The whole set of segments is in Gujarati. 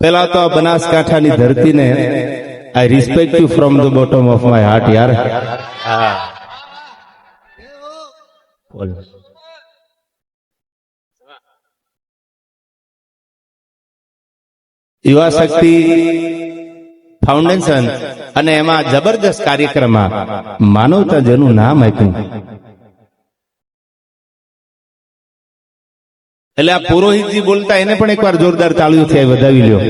પેલા તો બનાસકાંઠાની ધરતીને I respect you from the bottom of my heart યાર. યુવા શક્તિ ફાઉન્ડેશન અને એમાં જબરદસ્ત કાર્યક્રમમાં માનવતા જેનું નામ આપ્યું. એટલે આ પુરોહિતજી બોલતા એને પણ એકવાર જોરદાર તાળીઓથી વધાવી લ્યો.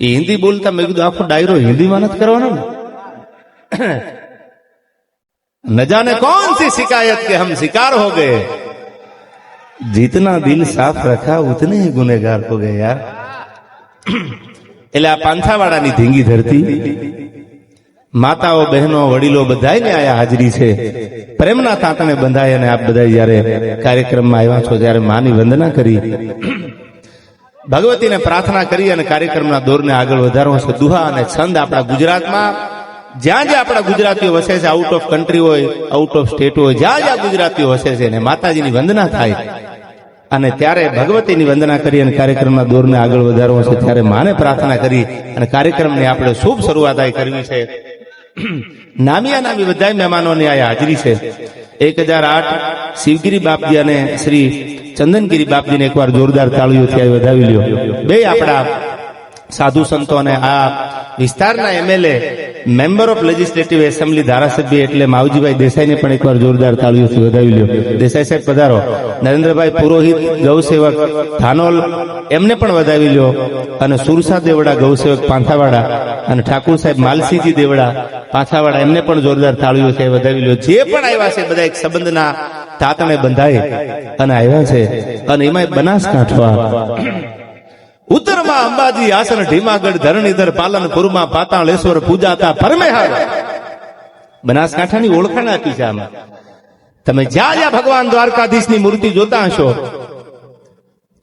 એ હિન્દી બોલતા મેં કીધું આખો ડાયરો હિન્દીમાં નથી કરવાનો ને. ન જાને कौन सी शिकायत के हम शिकार हो गए, जितना दिल साफ रखा उतने ही गुનેગાર हो गए यार. એટલે આ પાંથાવાડાની ધીંગી ધરતી, માતાઓ બહેનો વડીલો બધાને આયા હાજરી છે. પ્રેમના તાતણે બંધાય અને આપ બધા જયારે કાર્યક્રમમાં આવ્યા છો ત્યારે માની વંદના કરી, ભગવતીને પ્રાર્થના કરી અને કાર્યક્રમના દોરને આગળ વધારવો છે. દુહા અને છંદ આપણા ગુજરાતમાં જ્યાં જ્યાં આપણા ગુજરાતીઓ વસે છે, આઉટ ઓફ કન્ટ્રી હોય, આઉટ ઓફ સ્ટેટ હોય, જ્યાં જ્યાં ગુજરાતીઓ વસે છે અને માતાજીની વંદના થાય અને ત્યારે ભગવતીની વંદના કરી અને કાર્યક્રમના દોરને આગળ વધારવો છે. ત્યારે માને પ્રાર્થના કરી અને કાર્યક્રમની આપણે શુભ શરૂઆત કરવી છે. નામિયા નામી બધા મહેમાનોની આ હાજરી છે. 1008 શિવગીરી બાપજી અને શ્રી ચંદનગીરી બાપજીને એકવાર જોરદાર તાળીઓથી વધાવી લ્યો. બે આપણા સાધુ સંતો અને આ વિસ્તારના MLA member of legislative assembly ધારાસભ્ય એટલે માવજીભાઈ દેસાઈને પણ એકવાર જોરદાર તાળીઓથી વધાવી લ્યો. દેસાઈ સાહેબ પધારો. નરેન્દ્રભાઈ પુરોહિત ગૌસેવક ધાનોલ એમને પણ વધાવી લ્યો. અને સુરસા દેવડા ગૌસેવક પાંથાવાડા અને ઠાકુર સાહેબ માલસીજી દેવડા પાંથાવાડા એમને પણ જોરદાર તાળીઓથી વધાવી લ્યો. જે પણ આવ્યા છે બધા એક સંબંધના તાતણે બંધાય અને આવ્યા છે. અને એમાં બનાસકાંઠો ઉત્તરમાં અંબાજી આસન ઢીમાગઢ ધરણીધર પાલનપુરમાં પાતાળેશ્વર પૂજાતા પરમેહર. બનાસકાંઠાની ઓળખાણ આપી છે આમાં. તમે જ્યાં જ્યાં ભગવાન દ્વારકાધીશની મૂર્તિ જોતા હશો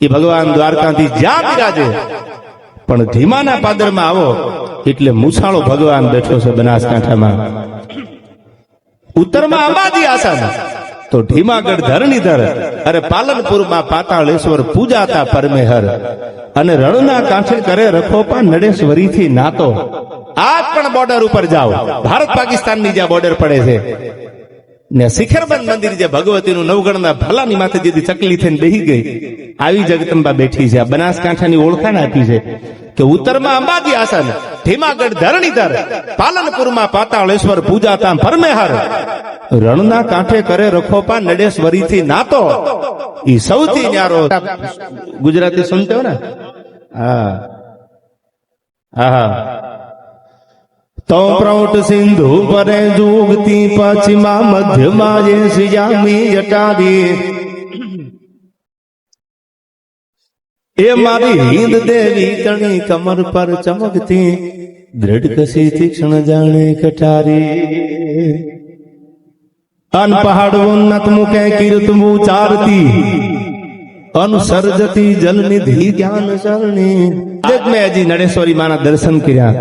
એ ભગવાન દ્વારકાધીશ જ્યાં બિરાજે, પણ ધીમાના પાદરમાં આવો એટલે મૂછાળો ભગવાન બેઠો છે બનાસકાંઠામાં. ઉત્તરમાં અંબાજી આસન તો ઢીમાગઢ ધરણીધર અરે પાલનપુરમાં પાતાળેશ્વર પૂજાતા પરમેહર. અને રણના કાંઠે કરે રખોપા નડેશ્વરીથી નાતો. આજ પણ બોર્ડર ઉપર જાઓ, ભારત પાકિસ્તાનની જ્યાં બોર્ડર પડે છે ને શિખરબંધ મંદિર જે ભગવતીનું નવગણના ભલાની માથે જે ચકલી થઈને બેહી ગઈ આવી જગદંબા બેઠી છે. આ બનાસકાંઠાની ઓળખાણ આપી છે કે ઉત્તરમાં અંબાજી આસન, ધીમાગઢ ધરણીધર, પાલનપુરમાં પાતાળેશ્વર પૂજાતા પરમેહર. રણના કાંઠે કરે રખોપા નડેશ્વરીથી નાતો. ઈ સૌથી ન્યારો ગુજરાતી સુનતે હો ને. હા હા. તો પ્રૌટ સિંધુ પરે જુગતી પશ્ચિમા મધ્યમાં જે સિજામી જટારી. એ મારી હિંદ દેવી તણી કમર પર ચમકતી, દ્રઢ કસી તીક્ષ્ણ જાણે કટારી. અન પહાડ ઉન્નત મુકે કીર્તમુ ચારતી, અનુસર્જતી જલ નિધિ જ્ઞાન શરણી. મેં હજી નડેશ્વરી માના દર્શન કર્યા.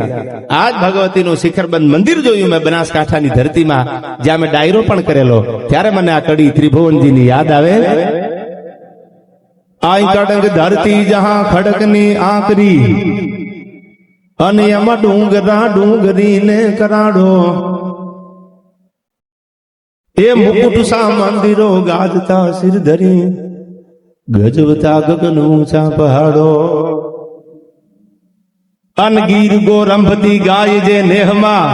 આજ ભગવતીનું શિખરબંધ મંદિર જોયું મેં બનાસકાંઠાની ધરતીમાં, જ્યાં મેં ડાયરો પણ કરેલો. ત્યારે મને આ કડી ત્રિભુવનજીની યાદ આવે. આઈ કડક ધરતી જહાં ખડકની આકરી, અને એમાં ડુંગરા ડુંગરી ને કરાડો. એ મુકુટ સા મંદિરો ગાજતા સિર ધરી, ગજવતા ગગન ઊંચા પહાડો. અનગીર ગોરંભતી ગાય જે નેહમાં,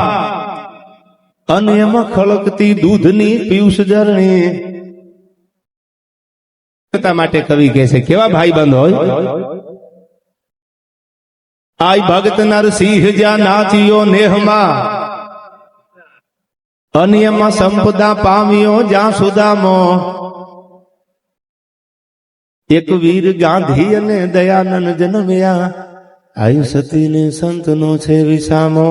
અને એમાં ખળકતી દૂધની પિયુષ ઝરણી. માટે કવિ કહે છે કેવા ભાઈ બંધ હોય. આઈ ભગત નરસિંહ જ્યાં નાચ્યો નેહમાં, અને એમાં સંપદા પામ્યો જ્યાં સુદામો. એક વીર ગાંધી અને દયાનંદ જન્મ્યા, આયુ સતીને સંતનો છે વિસામો.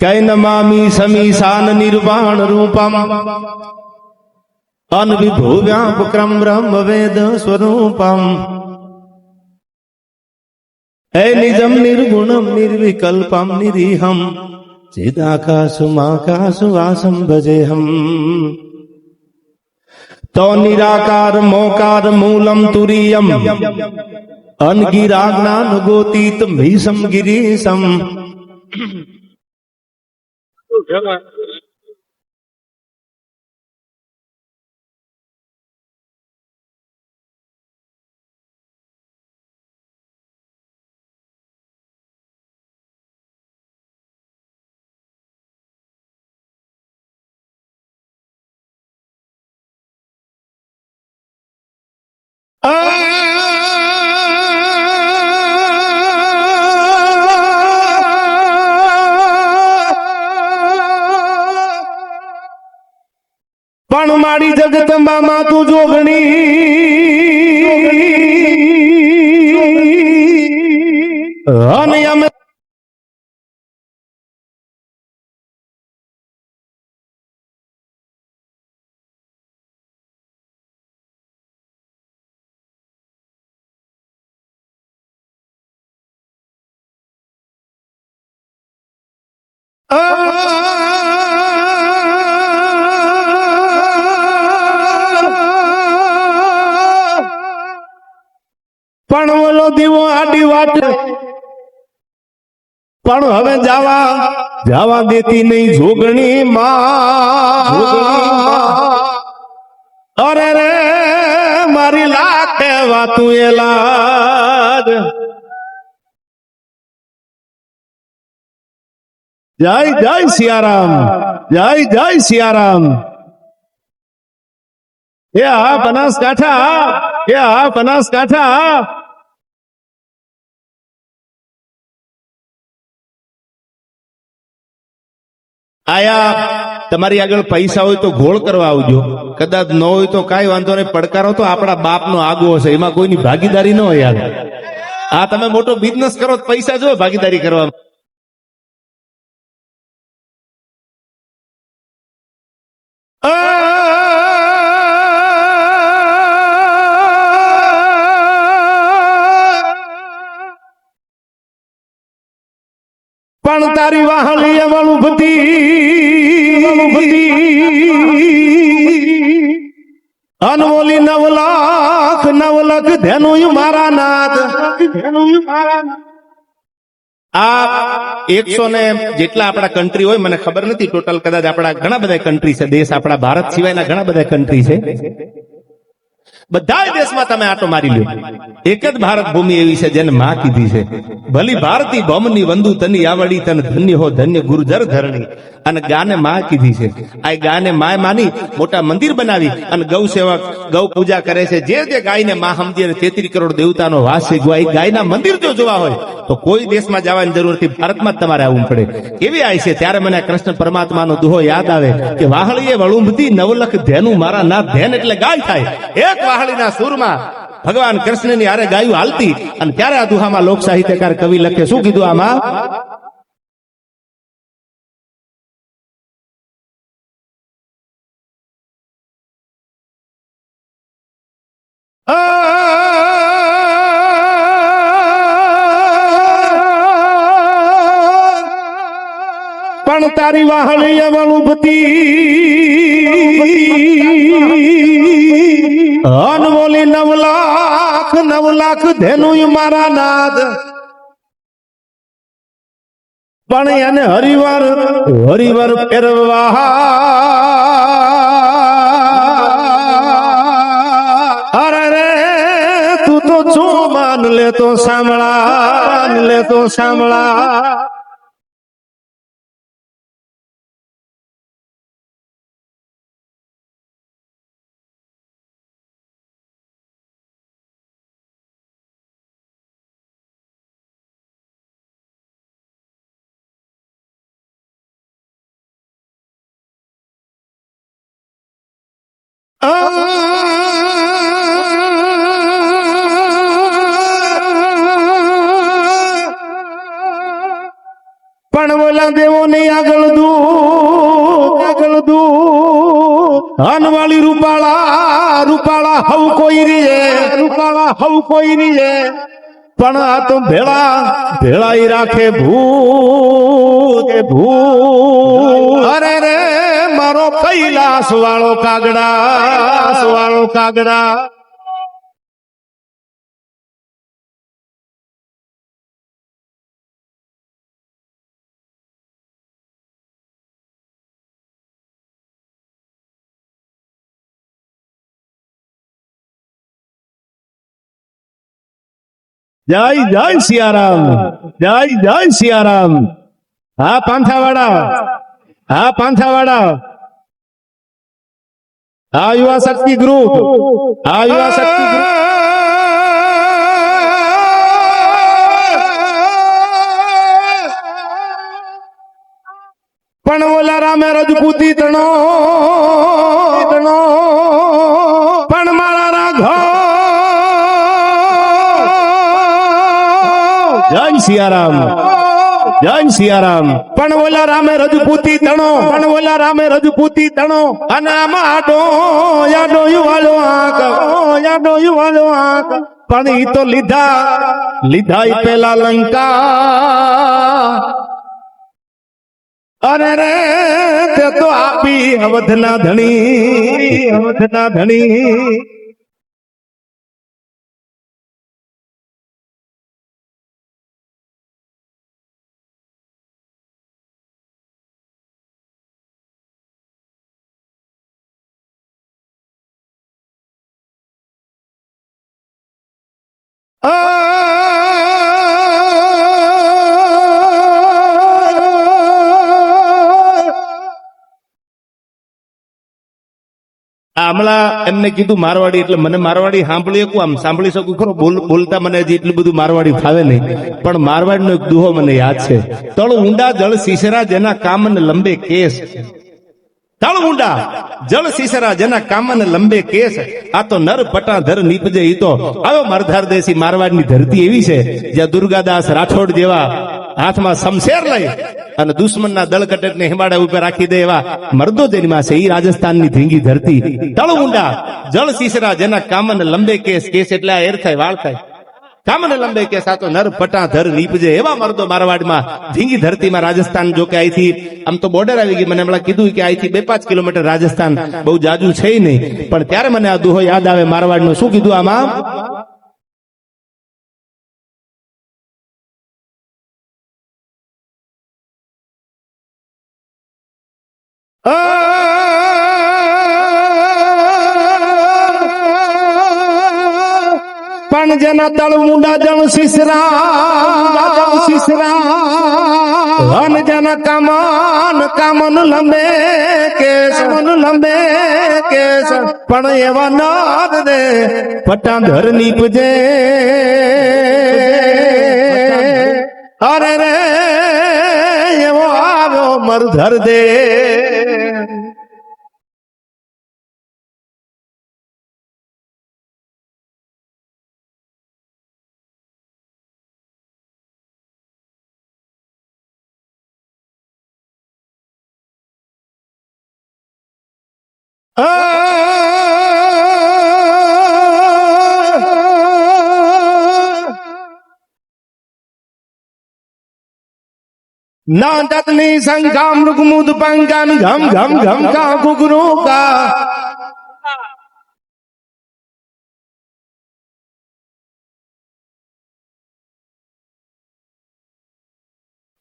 કૈ નમામી સમીશાન નિર્વાણ રૂપમ, અનવિભુ વ્યાપક્રમ બ્રહ્મ વેદ સ્વરૂપમ. હે નિજમ નિર્ગુણમ નિર્વિકલ્પમ નિરીહમ, ચિદાકાશુ માકાશુ વાસમ ભજેહમ. તો નિરાકાર મોકાર મૂલમ તુરિયમ અનગિરાજ્ઞાન ગોતીત ભીષમ ગિરીશમ. પણ મારી જગતમાં તું જોગણી અને અમે પણ ઓલો દીવો આડી વાટ પણ હવે જાવા દેતી નહીં જોગણી માં. અરે રે મારી લાખે વાતું એલાજ. જય જય સિયારામ, જય જય સિયારામ. એ હા બનાસકાંઠા, એ હા બનાસકાંઠા. આયા તમારી આગળ પૈસા હોય તો ગોળ કરવા આવજો, કદાચ ન હોય તો કાંઈ વાંધો નહીં. પડકારો તો આપણા બાપનો આગો હશે, એમાં કોઈની ભાગીદારી ન હોય. આ તમે મોટો બિઝનેસ કરો તો પૈસા જો ભાગીદારી કરવા. પણ તારી વાહલી વાળું ભતી અનમોલી 9 લાખ ધેનું મારા નાથ. આ 100 ને જેટલા આપણા કન્ટ્રી હોય, મને ખબર નથી ટોટલ, કદાચ આપણા ઘણા બધા કન્ટ્રી છે. દેશ આપણા ભારત સિવાયના ઘણા બધા કન્ટ્રી છે. બધા દેશમાં તમે આટો મારી લ્યો, એક જ ભારત ભૂમિ એવી છે જેને માં કીધી છે. ભલી ભારતી ભમની વંદુ તની આવડી તન ધન્ય હો ધન્ય ગુરુજર ધરણી. અને ગાને માં કીધી છે. આ ગાને માં માની મોટા મંદિર બનાવી અને ગૌ સેવક ગૌ પૂજા કરે છે. જે ગાયને માં સમજી અને 33 કરોડ દેવતાનો વાસ છે. એ ગાયના મંદિર જો જોવા હોય તો કોઈ દેશમાં જવાની જરૂર નથી, ભારતમાં જ તમારે આવવું પડે. એવી આય છે. ત્યારે મને કૃષ્ણ પરમાત્માનો દુહો યાદ આવે કે વાહળીએ વળુંબતી 9 લાખ ધેનું મારા નાથ. ધેન એટલે ગાય થાય. એક વાહળીના સૂરમાં ભગવાન કૃષ્ણની હારે ગાયું હાલતી. અને ત્યારે આ દુહામાં લોક સાહિત્યકાર કવિ લખે, શું કીધું આમાં? પણ તારી વાહળી વળુંબતી અનમોલી 9 લાખ ધેનું મારા નાદ. પણ એને હરિવાર ફેરવા અરે રે તું તો શું માન લેતો સાંભળા. પણ ઓલા દેવો ને આગળ દૂત અનવાળી રૂપાળા હવ કોઈ રીએ પણ આ તો ભેળા રાખે ભૂત. અરે રે મારો કૈલાસ વાળો કાગડા જય જય સિયારામ, જય જય સિયારામ. હા પાંથાવાડા, હા પાંથાવાડા, હા યુવા શક્તિ ગ્રુપ, હા યુવા શક્તિ ગ્રુપ. પણ ઓલા રામે રજપૂતી તણો પણ મારા રાઘવ. જય સિયારામ, જય સિયારામ. પણ ઓલા રામે રજપૂતી તણો અને આમાં આડો યુવાળો આંક પણ ઈ તો લીધા ઈ પેલા લંકા. અરે રે તે તો આપી અવધના ધણી. હમણાં એમને કીધું મારવાડી, એટલે મને મારવાડી સાંભળી શકું ખરો, બોલતા મને હજી એટલું બધું મારવાડી ફાવે નહીં, પણ મારવાડીનો એક દુહો મને યાદ છે. તળ ઊંડા જળ સીસરા જેના કામન લંબે કેસ. તળ ઊંડા જળ સીસરા જેના કામન લંબે કેસ. આ તો નર પટાધર નીપજે. ઈ તો આવો મરધાર દેશી મારવાડની ધરતી એવી છે જ્યાં દુર્ગાદાસ રાઠોડ જેવા હાથમાં શમશેર લઈ અને દુશ્મનના દળકટકને હિમાડા ઉપર રાખી દે એવા મર્દો જેમાં છે. ઈ રાજસ્થાનની ધીંગી ધરતી. તળ ઊંડા જળ સીસરા જેના કામન લંબે કેસ. કેસ એટલે આ એર થાય, વાળ થાય. કામન લંબે કેસ. આ તો નર પટાધર નીપજે એવા મર્દો મારવાડમાં ધીંગી ધરતીમાં. રાજસ્થાન જો કે અહીંથી આમ તો બોર્ડર આવી ગઈ. મને હમણાં કીધું કે અહીંથી 2-5 કિલોમીટર રાજસ્થાન, બહુ જાજુ છે નહીં, પણ ત્યારે મને આ દુહો યાદ આવે મારવાડનો. શું કીધું આમાં? પણ જેના તળ મુંડા જણ સીસરા અને જેના કામન લંબે કેસ. પણ એવા નાદ દે પટાધર નીપજે. અરે રે એવો આવ્યો મરધર દે. ના દતની સંખા મૃગમુદ પંકન ઘમ ઘમ ઘમ કા ગુગરો કા.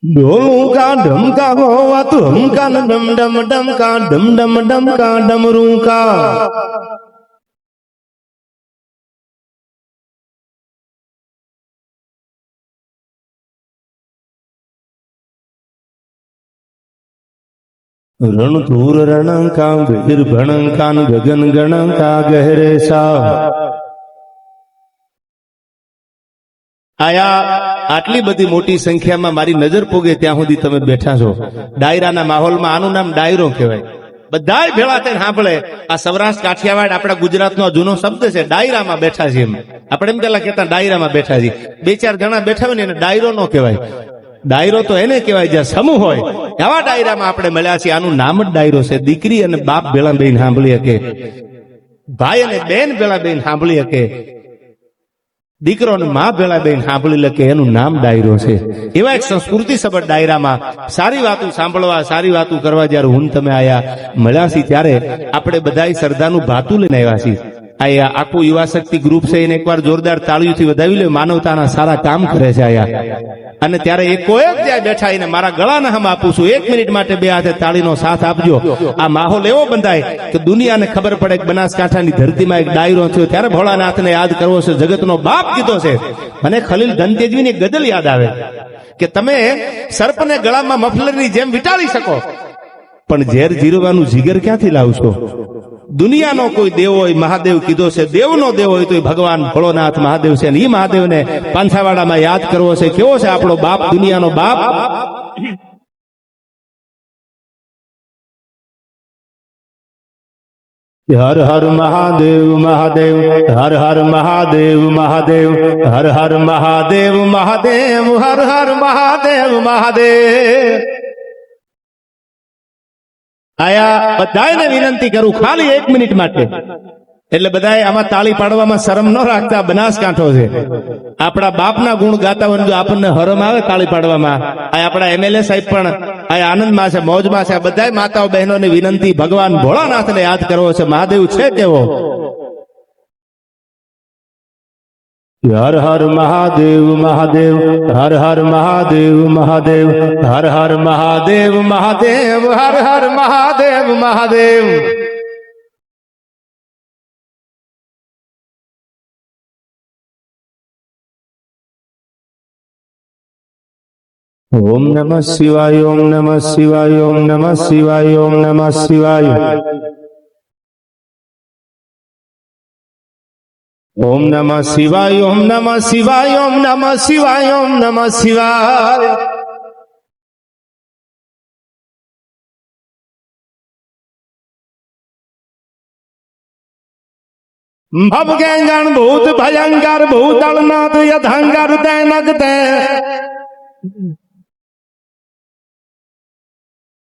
ઢોલું કા ઢમકા હોવા તું હમકા ડમ ડમ ડમકા ડમ ડમ ડમકા ડમરું કા. રણધૂર રણંકા વિર ભણંકા ગગન ગણંકા ગહેરે સા. આયા આટલી બધી મોટી સંખ્યામાં મારી નજર પોગે ત્યાં સુધી તમે બેઠા છો. ડાયરાના માહોલમાં આનું નામ ડાયરો કહેવાય. બધાય ભેળા થઈને સાંભળે. આ સૌરાષ્ટ્ર કાઠિયાવાડ આપણા ગુજરાતનો જૂનો શબ્દ છે. ડાયરામાં બેઠા છીએ. આપણે એમ પેલા કહેતા ડાયરામાં બેઠા છીએ. 2-4 જણા બેઠા હોય ને એને ડાયરો નો કહેવાય. ડાયરો તો એને કહેવાય જ્યાં સમૂહ હોય. આવા ડાયરામાં આપણે મળ્યા છીએ. આનું નામ જ ડાયરો છે. દીકરી અને બાપ ભેળા બેન સાંભળી શકે, ભાઈ અને બેન ભેળા બેન સાંભળી શકે, દીકરો અને મા ભેળા બેન સાંભળી લે કે એનું નામ ડાયરો છે. એવા એક સંસ્કૃતિ સભર ડાયરામાં સારી વાતો સાંભળવા, સારી વાતો કરવા જયારે હું તમે આયા મળ્યા છીએ ત્યારે આપણે બધા શ્રદ્ધાનું ભાતું લઈને આવ્યા છીએ. આ આખું યુવા શક્તિ ગ્રુપ છે એને એકવાર જોરદાર તાળીઓથી વધાવી લે. માનવતાના સારા કામ કરે છે આયા. અને ત્યારે એ કોઈ જ ત્યાં બેઠા એને મારા ગળાના હમ આપું છું, 1 મિનિટ માટે બે હાથે તાળીનો સાથ આપજો. આ માહોલ એવો બંધાય કે દુનિયાને ખબર પડે કે બનાસકાંઠાની ધરતીમાં એક ડાયરો થયો. ત્યારે ભોળાનાથને યાદ કરવો છે, જગતનો બાપ કીધો છે. મને ખલીલ ધનતેજવીની ગઝલ યાદ આવે કે તમે સર્પને ગળામાં મફલરની જેમ વિટાળી શકો, પણ ઝેર જીરવાનું જીગર ક્યાંથી લાવશો? દુનિયાનો કોઈ દેવ હોય, મહાદેવ કીધો છે, દેવનો દેવ હોય તો ભગવાન ભોળોનાથ મહાદેવ છે. અને એ મહાદેવને પાંથાવાડામાં યાદ કરવો છે. કેવો છે આપણો બાપ, દુનિયાનો બાપ? હર હર મહાદેવ મહાદેવ, હર હર મહાદેવ મહાદેવ, હર હર મહાદેવ મહાદેવ, હર હર મહાદેવ મહાદેવ. આયા બધાને વિનંતી કરું ખાલી 1 મિનિટ માટે, એટલે બધાએ આમાં તાળી પાડવામાં શરમ ન રાખતા. બનાસકાંઠો છે, આપણા બાપના ગુણ ગાતા હોય જો આપણને હરમ આવે તાળી પાડવામાં. આ આપણા એમએલએ સાહેબ પણ આ આનંદમાં છે, મોજમાં છે. બધા માતાઓ બહેનોને વિનંતી, ભગવાન ભોળાનાથને યાદ કરવો છે. મહાદેવ છે કેવો? હર હર મહાદેવ મહાદેવ, હર હર મહાદેવ મહાદેવ, હર હર મહાદેવ મહાદેવ, હર હર મહાદેવ મહાદેવ. ઓમ નમઃ શિવાય, ઓમ નમઃ શિવાય, ઓમ નમઃ શિવાય, ઓમ નમઃ શિવાય. ઓમ નમઃ શિવાય, ઓમ નમઃ શિવાય, ઓમ નમઃ શિવાય, ઓમ નમઃ શિવાય. ભવગેંગણ ભૂત ભયંકર ભૂતળનાથ યથંકર તૈનક તે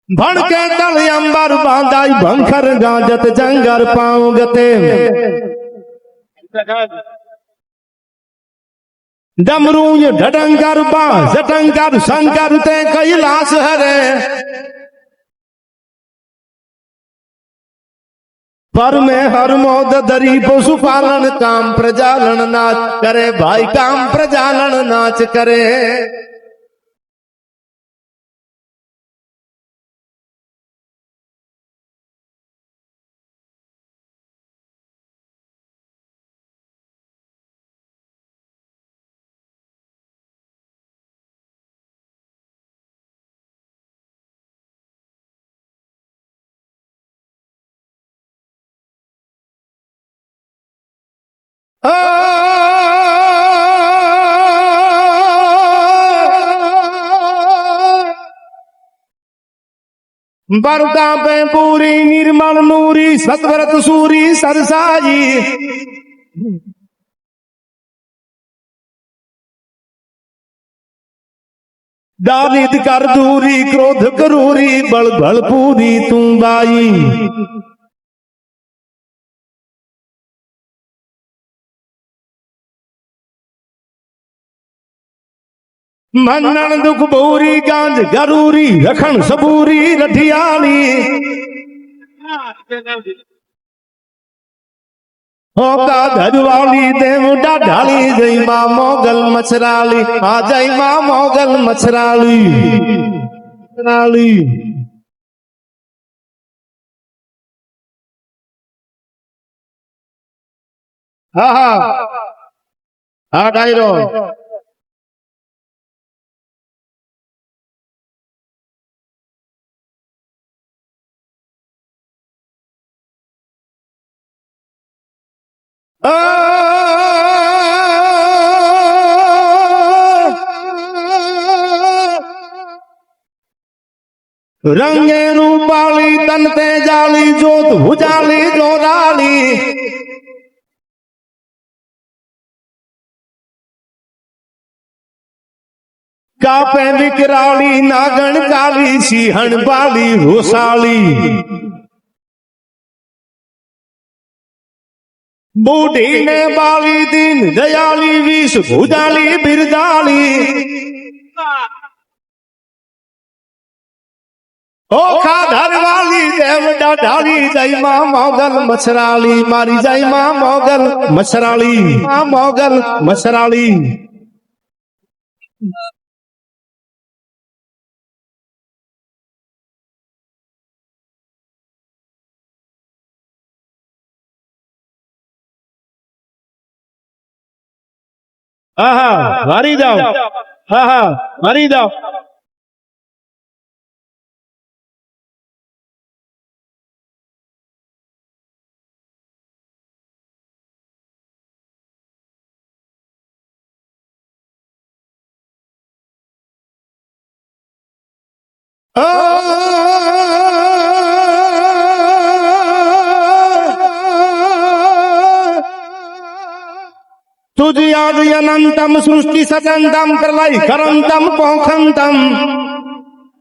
ભણકે તળ અંબર બાંધાઈ ભંખર ગાજત જંગર પાઉ ગતે डमरू ढडंकर बा जटंकर शंकर ते कैलाश हरे पर में हर मोद दरी पशुपालन काम प्रजालन नाच करे भाई काम प्रजालन नाच करे बरदा पे पूरी निर्मल नूरी सतव्रत सूरी सरसाजी दानिद कर दूरी क्रोध करूरी बल भल पूरी तू बाई मनन दुख भूरी गांज गरूरी रखण सबूरी रठियाली होका धजवाली देव डाढाली जय मां मोगल मछराली आ जय मां मोगल मछराली हा हा हा डायरो रंगे रूपाली तन ते जाली जोत भुजाली जोराली कापे विकराली नागण काली सिंहण बाली होसाली બુઢી ને બાવી દિન દયાળી વીસ ભુજાલી બિરદાળી ઓખા ધરવાલી દેવડા ઢાળી જયમાં મોગલ મસરાળી મારી જયમાં મોગલ મસરાળી મોગલ મસરાળી હા હા મારી જાઓ હા હા મારી જાઓ तुझी आद अनंतम सृष्टि सजंतम प्रलय करंतम पोखंतम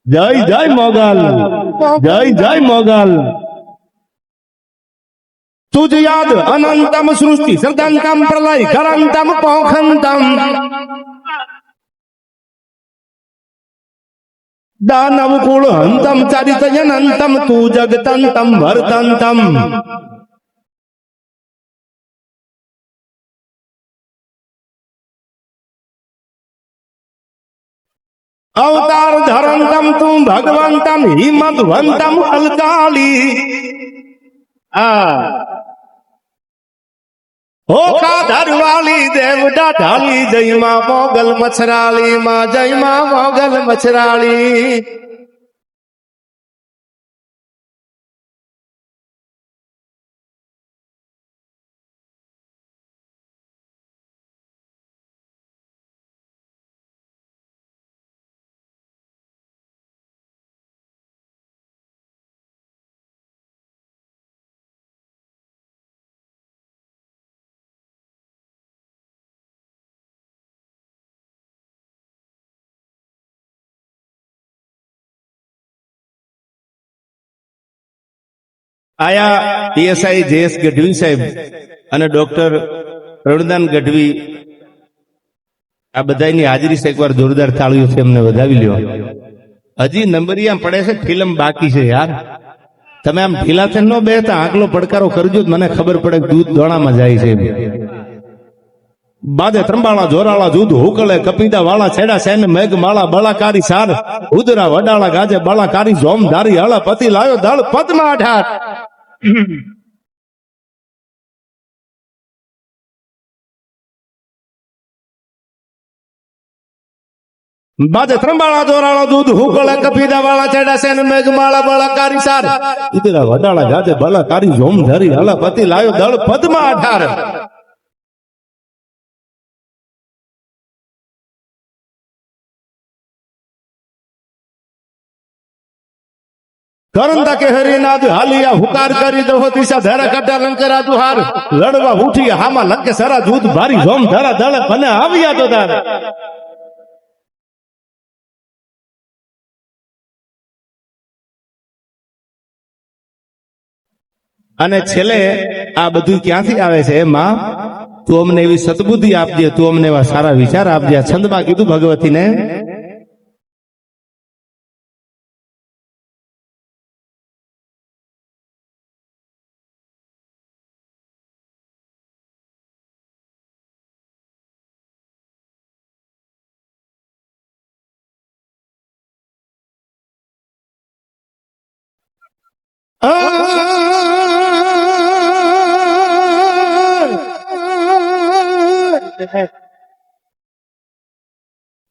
जय जय मोगल जय जय मोगल तुझ याद अनंतम सृष्टि सदंतम प्रलय करंतम पोखंतम दानव कुल हंतम चरित अनंतम तू जगतंतम वर्तंतम अवतार धरंतम तू भगवंतम हिमतवंतम अलकाली होखा धरवाली देवडा ढाली जय मां मोगल मछराली मां जय मां मोगल मछराली આયા પીએસઆઈ જેએસ ગઢવી સાહેબ અને ડોક્ટર રણદાન ગઢવી આ બધાની હાજરી છે એકવાર જોરદાર તાળીઓથી અમને વધાવી લ્યો હજી નંબરિયા પડે છે ફિલ્મ બાકી છે યાર તમે આમ ઢીલા થઈને ન બેસતા આકલો પડકારો કરજો મને ખબર પડે કે દૂધ દોણામાં જાય છે બાદે ત્રંબાળા જોરાળા જૂધ હુકલે કપીદા વાળા છેડા સેન મેઘ માળા બળાકારી સાર ઉદરા વડાળા ગાજે બળાકારી જોમ ધારી હળા પતિ લાયો દળ પદમાં અઢાર બાજે ત્રંબાળા જોરાળા દૂધ હુકલે કપીદા વાળા છેડા સેન મેઘ માળા બળાકારી સાર ઉદરા વડાળા ગાજે બળાકારી જોમ ધારી હળા પતિ લાયો દળ પદમાં અઢાર કરંતા કે હરિનાદ હાલિયા હુકાર કરી દો દિશા ધરા કટા લંકરા દુહાર લડવા ઉઠી હામાં લંકે સરા જૂથ ભારી જોમ ધરા દળ બને આવ્યા તો તાર અને છેલ્લે આ બધું ક્યાંથી આવે છે માં તું અમને એવી સદબુદ્ધિ આપજે તું અમને એવા સારા વિચાર આપજે છંદમાં કીધું ભગવતીને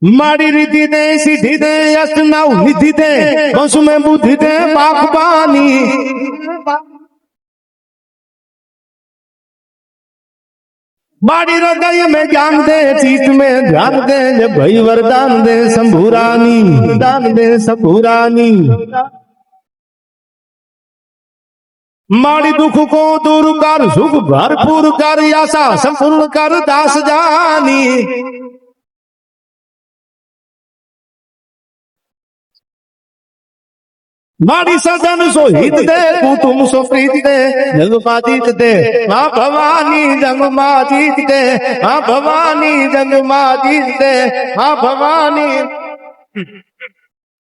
माड़ी रिद्धि दे सिद्धि दे अष्टनाव निधि दे बस में बुद्धि दे बागबानी माड़ी हृदय में ज्ञान दे चीत में ध्यान दे भई वरदान दे शंभुरानी दान दे शंभुरानी माड़ी दुख को दूर कर सुख भरपूर कर आशा संपूर्ण कर दास जानी મારી સજન સો હિત દે કુટુંબ સો પ્રીત દે જગમાં જીત દે મા ભવાની જગમાં જીત દે મા ભવાની જગમાં જીત દે મા ભવાની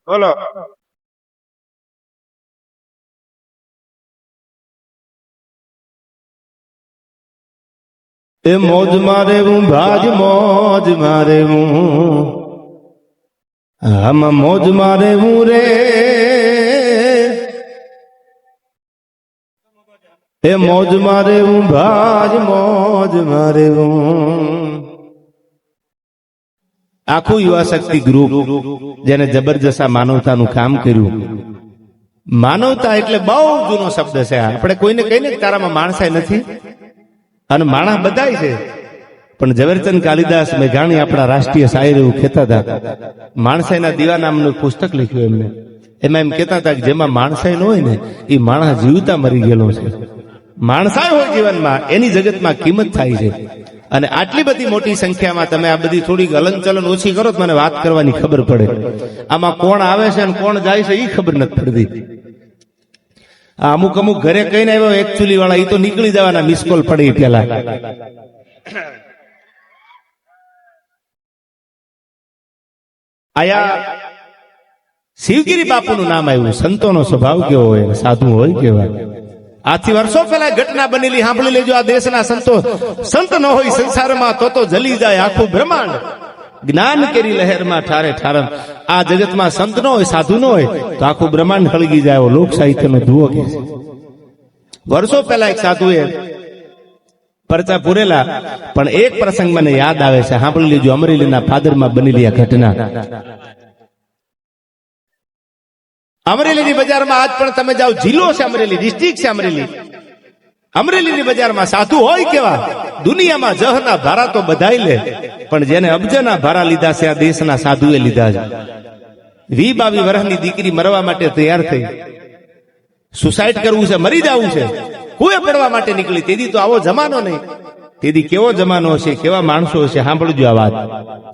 બોલો એ મોજ મારે હું ભાજ મોજ મારે હું આમાં મોજ મારે હું રે એ મોજ મારે હું ભાજ મોજ મારે હું આખું યુવા શક્તિ ગ્રુપ જેને જબરજસ્ત માનવતાનું કામ કર્યું. માનવતા એટલે બહુ જૂનો શબ્દ છે. આપણે કોઈને કહીને કે તારામાં માણસાઈ નથી, અને માણસ બધાય છે, પણ ઝવેરચંદ કાલિદાસ મેઘાણી આપણા રાષ્ટ્રીય શાયર એવું કહેતા હતા. માણસાઈના દીવા નામનું પુસ્તક લખ્યું એમને. એમાં એમ કહેતા હતા કે જેમાં માણસાઈ ન હોય ને એ માણસ જીવતા મરી ગયેલો છે. માણસાઈ હોય જીવનમાં એની જગતમાં કિંમત થાય છે. અને આટલી બધી મોટી સંખ્યામાં તમે આ બધી થોડીક હલનચલન ઓછી કરો તો મને વાત કરવાની ખબર પડે. આમાં કોણ આવે છે અને કોણ જાય છે એ ખબર નથી પડતી. અમુક અમુક ઘરે કહીને આવ્યો એકચ્યુઅલી વાળા એ તો નીકળી જવાના, મિસ કોલ પડે પેલા. આયા શિવગીરી બાપુનું નામ આવ્યું. સંતોનો સ્વભાવ કેવો હોય, સાધુ હોય કેવા. આથી વર્ષો પહેલા ઘટના બનેલી સાંભળી લેજો. આ દેશના સંતો સંત ન હોય સંસારમાં તો જલી જાય આખું બ્રહ્માંડ. જ્ઞાન કેરી લહેરમાં ઠારે ઠારમ. આ જગતમાં સંત ન હોય, સાધુ ન હોય તો આખું બ્રહ્માંડ હળગી જાય. લોક સાહિત્યનો ધુઓ કે છે. વર્ષો પહેલા એક સાધુએ પરચા પૂરેલા, પણ એક પ્રસંગ મને યાદ આવે છે, સાંભળી લેજો. અમરેલીના ફાદરમાં બનેલી આ ઘટના. અમરેલીની બજારમાં આજ પણ તમે જાઓ, જિલ્લો છે અમરેલી, ડિસ્ટ્રિક્ટ છે અમરેલી. અમરેલીની બજારમાં સાધુ હોય કેવા. દુનિયામાં જહના ભારા તો બધાય લે, પણ જેને અબજના ભારા લીધા છે આ દેશના સાધુએ લીધા છે. 22 વર્ષની દીકરી મરવા માટે તૈયાર થઈ. સુસાઇડ કરવું છે, મરી જવું છે, કુએ પડવા માટે નીકળી. તેથી તો આવો જમાનો નહીં. તેથી કેવો જમાનો હશે, કેવા માણસો હશે, સાંભળજો આ વાત.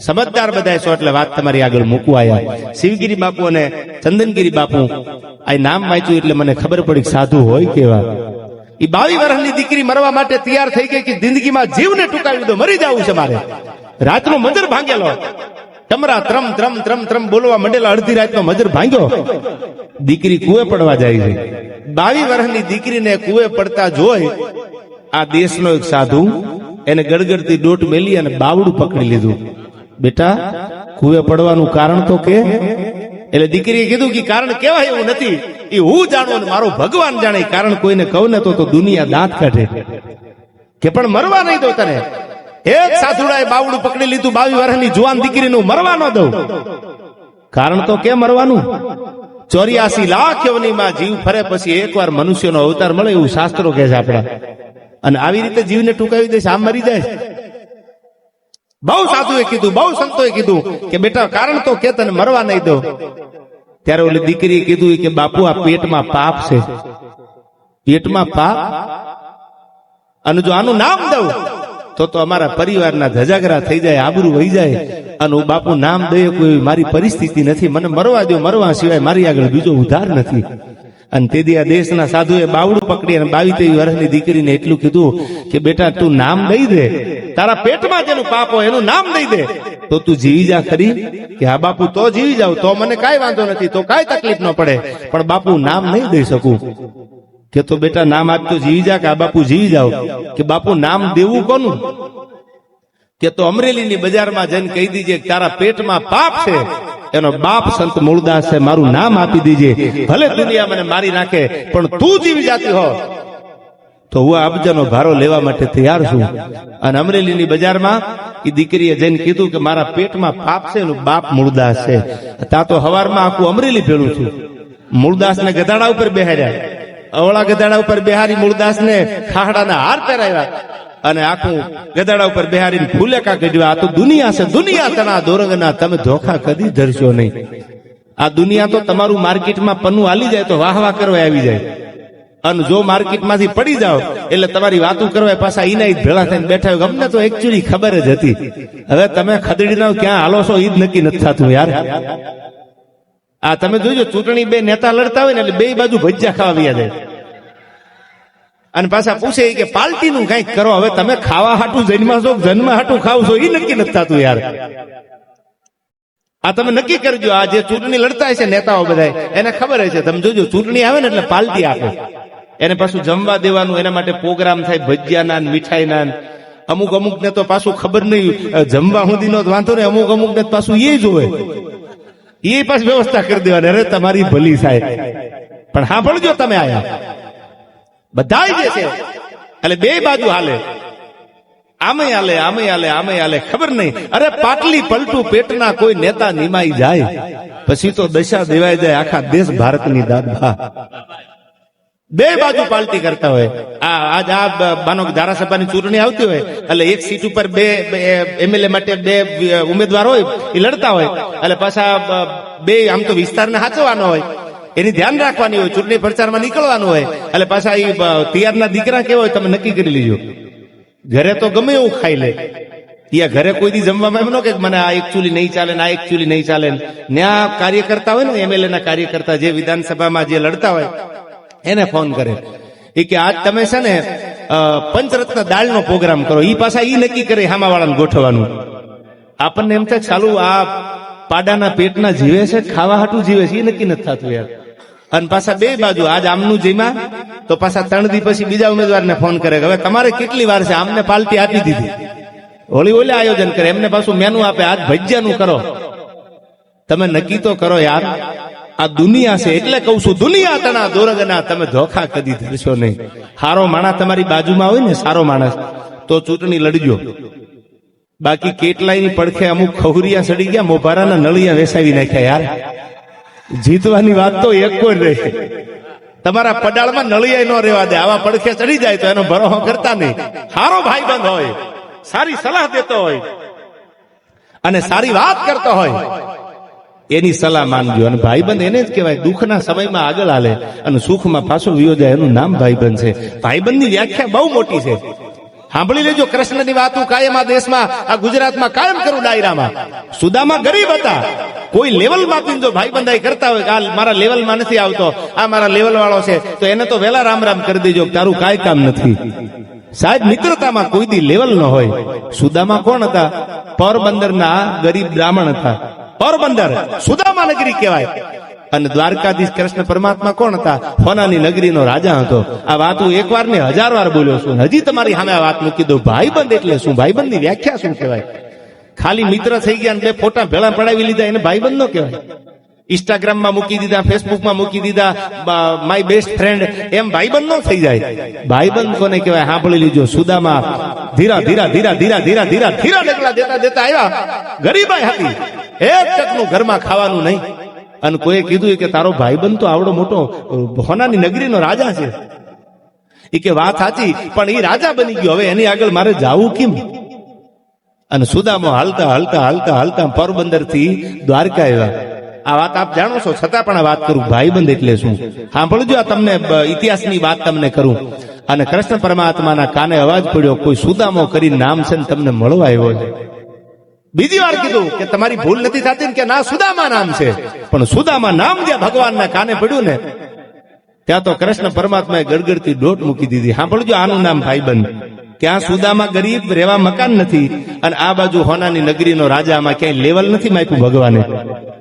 સમજદાર બધા છો એટલે વાત તમારી આગળ મૂકવા આવ્યા. શિવગીરી બાપુ અને ચંદનગીરી બાપુ આ નામ વાંચ્યું એટલે મને ખબર પડી સાધુ હોય કેવા. એ 22 વર્ષની દીકરી મરવા માટે તૈયાર થઈ ગઈ કે જિંદગીમાં જીવને ટૂંકાવી દો, મરી જવું છે મારે. રાતનો મજર ભાંગેલો, તમરા ત્રમ ત્રમ ત્રમ ત્રમ બોલવા મંડેલા. અડધી રાતનો મજર ભાંગ્યો, દીકરી કુએ પડવા જાય છે. 22 વર્ષની દીકરીને કુએ પડતા જોઈ આ દેશનો એક સાધુ એને ગડગડતી દોટ મેલી અને બાવડું પકડી લીધું. બેટા, કુએ પડવાનું કારણ તો કે. એટલે દીકરીએ કીધું કે કારણ કેવાય એવું નથી, એ હું જાણું અને મારો ભગવાન જાણે. કારણ કોઈને કહું ને તો દુનિયા દાંત કાઢે કે પણ મરવા નહીં દો તને. એક સાધુડાએ બાવડું પકડી લીધું. 22 વર્ષની જુવાન દીકરીનું મરવા ન દઉં. કારણ તો કે મરવાનું. 84 લાખ યોનીમાં જીવ ફરે પછી એકવાર મનુષ્યનો અવતાર મળે એવું શાસ્ત્રો કહે છે આપણા. અને આવી રીતે જીવને ટૂંકાવી દે છે, આમ મરી જાય. બહુ સાધુએ કીધું, બહુ સંતોએ કીધું કે બેટા કારણ તો કે તને મરવા નહીં દો. ત્યારે ઓલી દીકરીએ કીધું કે બાપુ આ પેટમાં પાપ છે. પેટમાં પાપ? અને જો આનું નામ દઉં તો અમારા પરિવારના ધજાગરા થઈ જાય, આબરૂ વહી જાય. અને હું બાપુ નામ દઈએ કોઈ મારી પરિસ્થિતિ નથી, મને મરવા દો, મરવા સિવાય મારી આગળ બીજો ઉધાર નથી. અને તેથી આ દેશના સાધુએ બાવડું પકડી અને 22-23 વર્ષની દીકરીને એટલું કીધું કે બેટા તું નામ દઈ દે, તારા પેટમાં જેનું પાપ હોય એનું નામ દઈ દે તો તું જીવી જા ખરી. કે હા બાપુ તો જીવી જાવ, તો મને કાંઈ વાંધો નથી, તો કાંઈ તકલીફ ન પડે, પણ બાપુ નામ નહીં દઈ શકું. કે તો બેટા નામ આપજો, જીવી જા. કે આ બાપુ જીવી જાવ. કે બાપુ નામ દેવું કોનું? કે તો અમરેલીની બજારમાં જઈને કહી દીજે કે તારા પેટમાં પાપ છે, એનો બાપ સંત મૂળદાસ છે, મારું નામ આપી દીજે. ભલે દુનિયા મને મારી નાખે પણ તું જીવી જાતી હો તો હું અબજાનો ભારો લેવા માટે તૈયાર છું. અને અમરેલીની બજારમાં એ દીકરીએ જઈને કીધું કે મારા પેટમાં પાપ છે, એનું બાપ મૂળદાસ છે. ત્યાં તો હવારમાં આખું અમરેલી ભેળું છું. મૂળદાસને ગધાડા ઉપર બેહાર્યા, અવળા ગધાડા ઉપર બેહારી મૂળદાસને ખાહડાના હાર પહેરાવ્યા અને આખું ગધાડા ઉપર બેહારીને ફૂલેકા કાઢ્યા. આ તો દુનિયા છે, દુનિયા તના દોરંગના, તમે ધોખા કદી ધરશો નહીં. આ દુનિયા તો તમારું માર્કેટમાં પન્નું હાલી જાય તો વાહ વાહ કરવા આવી જાય, અને જો માર્કેટમાંથી પડી જાઓ એટલે તમારી વાતો કરવા પાછા ઈના ઈ ભેળા થઈને બેઠા હોય. અમને તો એકચ્યુઅલી ખબર જ હતી. હવે તમે ખદડી ના ક્યાં હાલો છો એ જ નક્કી નથી થતું યાર. આ તમે જોજો, ચૂંટણી બે નેતા લડતા હોય ને એટલે બે બાજુ ભજીયા ખાવા વ્યા જાય અને પાછા પૂછે કે પાર્ટીનું કંઈક કરો. હવે તમે ખાવા હાટું જન્મા છો, જન્મ હાટું ખાવ છો, એ નક્કી નથી થતું યાર. આ તમે નક્કી કરજો. આ જે ચૂંટણી લડતા હશે નેતાઓ બધા, એને ખબર હશે, તમે જોજો ચૂંટણી આવે ને એટલે પાર્ટી આપે, એને પાછું જમવા દેવાનું, એના માટે પ્રોગ્રામ થાય ભજીયાના મીઠાઈના. અમુક ને તો પાછું ખબર નહીં, જમવા સુધીનો વાંધો ને, અમુક ને પાછું એ જોવે, એ પાછી વ્યવસ્થા કરી દેવાની. અરે તમારી ભલી થાય, પણ સાંભળજો તમે આયા બધા જે છે એટલે બે બાજુ હાલે, આમે હાલે, ખબર નહીં. અરે પાટલી પલટું પેટના કોઈ નેતા નિમાઈ જાય પછી તો દશા દેવાઈ જાય આખા દેશ ભારતની દાદા. બે બાજુ પાર્ટી કરતા હોય. આજ માનો ધારાસભાની ચૂંટણી આવતી હોય એટલે એક સીટ ઉપર બે એમએલએ માટે બે ઉમેદવાર હોય, એ લડતા હોય એટલે પાછા બે આમ તો વિસ્તારને સાચવવાનો હોય, એની ધ્યાન રાખવાની હોય, ચૂંટણી પ્રચારમાં નીકળવાનું હોય એટલે પાછા એ તૈયારના દીકરા કેવા હોય તમે નક્કી કરી લીજો. ઘરે તો ગમે એવું ખાઈ લે, ત્યાં ઘરે કોઈ દી જમવામાં એમ ન કે મને આ એકચ્યુઅલી નહીં ચાલે ને આ એકચ્યુઅલી નહીં ચાલે. ત્યાં કાર્યકર્તા હોય ને, એમએલએ ના કાર્યકર્તા જે વિધાનસભામાં જે લડતા હોય એને ફોન કરે એ કે આજ તમે છે ને પંચરત્ન દાળનો પ્રોગ્રામ કરો. એ પાછા ઈ નક્કી કરે હામાવાળાને ગોઠવવાનું. આપણને એમ થાય ચાલુ આ પાડાના પેટના જીવે છે, ખાવા હાટું જીવે છે, એ નક્કી નથી થતું યાર. અને પાછા બે બાજુ આજ આમનું જેમાં તો પાછા 3 દી પછી બીજા ઉમેદવારને ફોન કરે હવે તમારે કેટલી વાર છે, આમને પાર્ટી આપી દીધી, હોળી ઓલે આયોજન કરે, એમને પાછું મેનુ આપે, આજ ભજીયાનું કરો. તમે નક્કી તો કરો યાર. આ દુનિયા છે એટલે કઉ છું, દુનિયા તણા દોરગના, તમે ધોખા કદી ધરશો નહીં. સારો માણસ તમારી બાજુમાં હોય ને, સારો માણસ, તો ચૂંટણી લડજો. બાકી કેટલાયની પડખે અમુક ખહુરિયા સડી ગયા, મોભારાના નળિયા વેસાવી નાખ્યા યાર. જીતવાની વાત તો એક કોઈ રહે, તમારા પડાળમાં નળિયા નો રહેવા દે. આવા પડખે ચડી જાય તો એનો ભરોસો કરતા નહીં. સારો ભાઈબંધ હોય, સારી સલાહ દેતો હોય અને સારી વાત કરતો હોય, એની સલાહ માનજો. અને ભાઈબંધ એને જ કહેવાય દુઃખના સમયમાં આગળ હાલે અને સુખમાં પાછો વિયો જાય, એનું નામ ભાઈબંધ છે. ભાઈબંધની વ્યાખ્યા બહુ મોટી છે. સાંભળી લેજો, કૃષ્ણની વાત હું કાયમ આ દેશમાં, આ ગુજરાતમાં કાયમ કરું ડાયરામાં. સુદામા ગરીબ હતા, કોઈ લેવલ માપીને જો ભાઈબંધાઈ કરતા હોય કે આ મારા લેવલમાં નથી આવતો, આ મારા લેવલ વાળો છે, તો એને તો વેલા રામ રામ કરી દેજો, તારું કાંઈ કામ નથી. સાહેબ મિત્રતામાં કોઈ દી લેવલ ન હોય. સુદામા કોણ હતા? પોરબંદરના ગરીબ બ્રાહ્મણ હતા. પોરબંદર સુદામા નગરી કહેવાય. અને દ્વારકાધીશ કૃષ્ણ પરમાત્મા કોણ હતા? હોનાની નગરીનો રાજા હતો. આ વાત હું 1 વાર ને 1000 વાર બોલ્યો છું, હજી તમારી સામે આ વાત મૂકી દઉં. ભાઈબંધ એટલે શું? ભાઈબંધની વ્યાખ્યા શું કહેવાય? ખાલી મિત્ર થઈ ગયા 2 ફોટા ભેળા પડાવી લીધા એને ભાઈબંધ ન કહેવાય. ઇન્સ્ટાગ્રામમાં મૂકી દીધા, ફેસબુકમાં મૂકી દીધા, માય બેસ્ટ ફ્રેન્ડ, એમ ભાઈબંધ ન થઈ જાય. ભાઈબંધ કોને કહેવાય? સાંભળી લીજો. સુદામા ધીરા ડગલા દેતા આવ્યા. ગરીબાઈ હતી, 1 ટકનું ઘરમાં ખાવાનું નહીં. અને કોઈએ કીધું કે તારો ભાઈબંધ તો આવડો મોટો હોનાની નગરીનો રાજા છે. એ કે વાત સાચી, પણ એ રાજા બની ગયો, હવે એની આગળ મારે જાવું કેમ? અને સુદામો હાલતા પોરબંદર થી દ્વારકા આવ્યા. આ વાત આપ જાણો છો, છતાં પણ આ વાત કરું, ભાઈબંધ એટલે શું સાંભળજો. આ તમને ઇતિહાસની વાત તમને કરું. અને કૃષ્ણ પરમાત્માના કાને અવાજ પડ્યો, કોઈ સુદામો કરીને નામ છે ને તમને મળવા આવ્યો છે. બીજી વાર કીધું કે તમારી ભૂલ નથી થતી કે ના, સુદામા નામ છે. પણ સુદામા નામ જ્યાં ભગવાનના કાને પડ્યું ને, ત્યાં તો કૃષ્ણ પરમાત્માએ ગડગડતી દોટ મૂકી દીધી. સાંભળજો, આનું નામ ભાઈબંધ. ક્યાં સુદામા ગરીબ, રહેવા મકાન નથી, અને આ બાજુ હોનાની નગરીનો રાજા. આમાં ક્યાંય લેવલ નથી માપ્યું ભગવાને.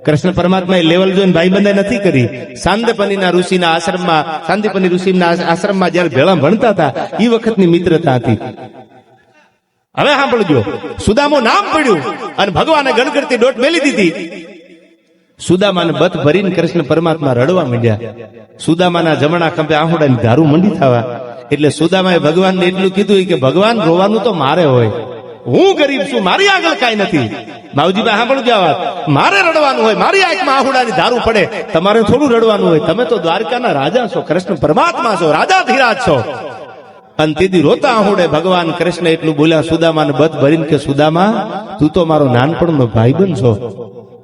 કૃષ્ણ પરમાત્માએ લેવલ જોઈને ભાઈબંધે નથી કરી. સાંદીપનીના ઋષિના આશ્રમમાં જયારે ભેળા ભણતા હતા એ વખતની મિત્રતા હતી. હવે સાંભળજો, સુદામો નામ પડ્યું અને ભગવાને ગણગણતી દોટ મેલી દીધી. સુદામાને બથ ભરીને કૃષ્ણ પરમાત્મા રડવા માંડ્યા. સુદામાના જમણા ખંભે આહુડાની ધારું મંડી થવા. એટલે સુદામાએ ભગવાનને એટલું કીધું કે ભગવાન, રોવાનું તો મારે હોય, હું ગરીબ છું, મારી આગળ કાંઈ નથી. માવજીભાઈ સાંભળજો આ વાત, મારે રડવાનું હોય, મારી આંખમાં આહુડાની ધારું પડે, તમારે થોડું રડવાનું હોય. તમે તો દ્વારકાના રાજા છો, કૃષ્ણ પરમાત્મા છો, રાજા ધીરાજ છો. અને તેથી રોતા આહુડે ભગવાન કૃષ્ણ એટલું બોલ્યા સુદામાને બથ ભરીને કે સુદામા, તું તો મારો નાનપણનો ભાઈબંધ છો,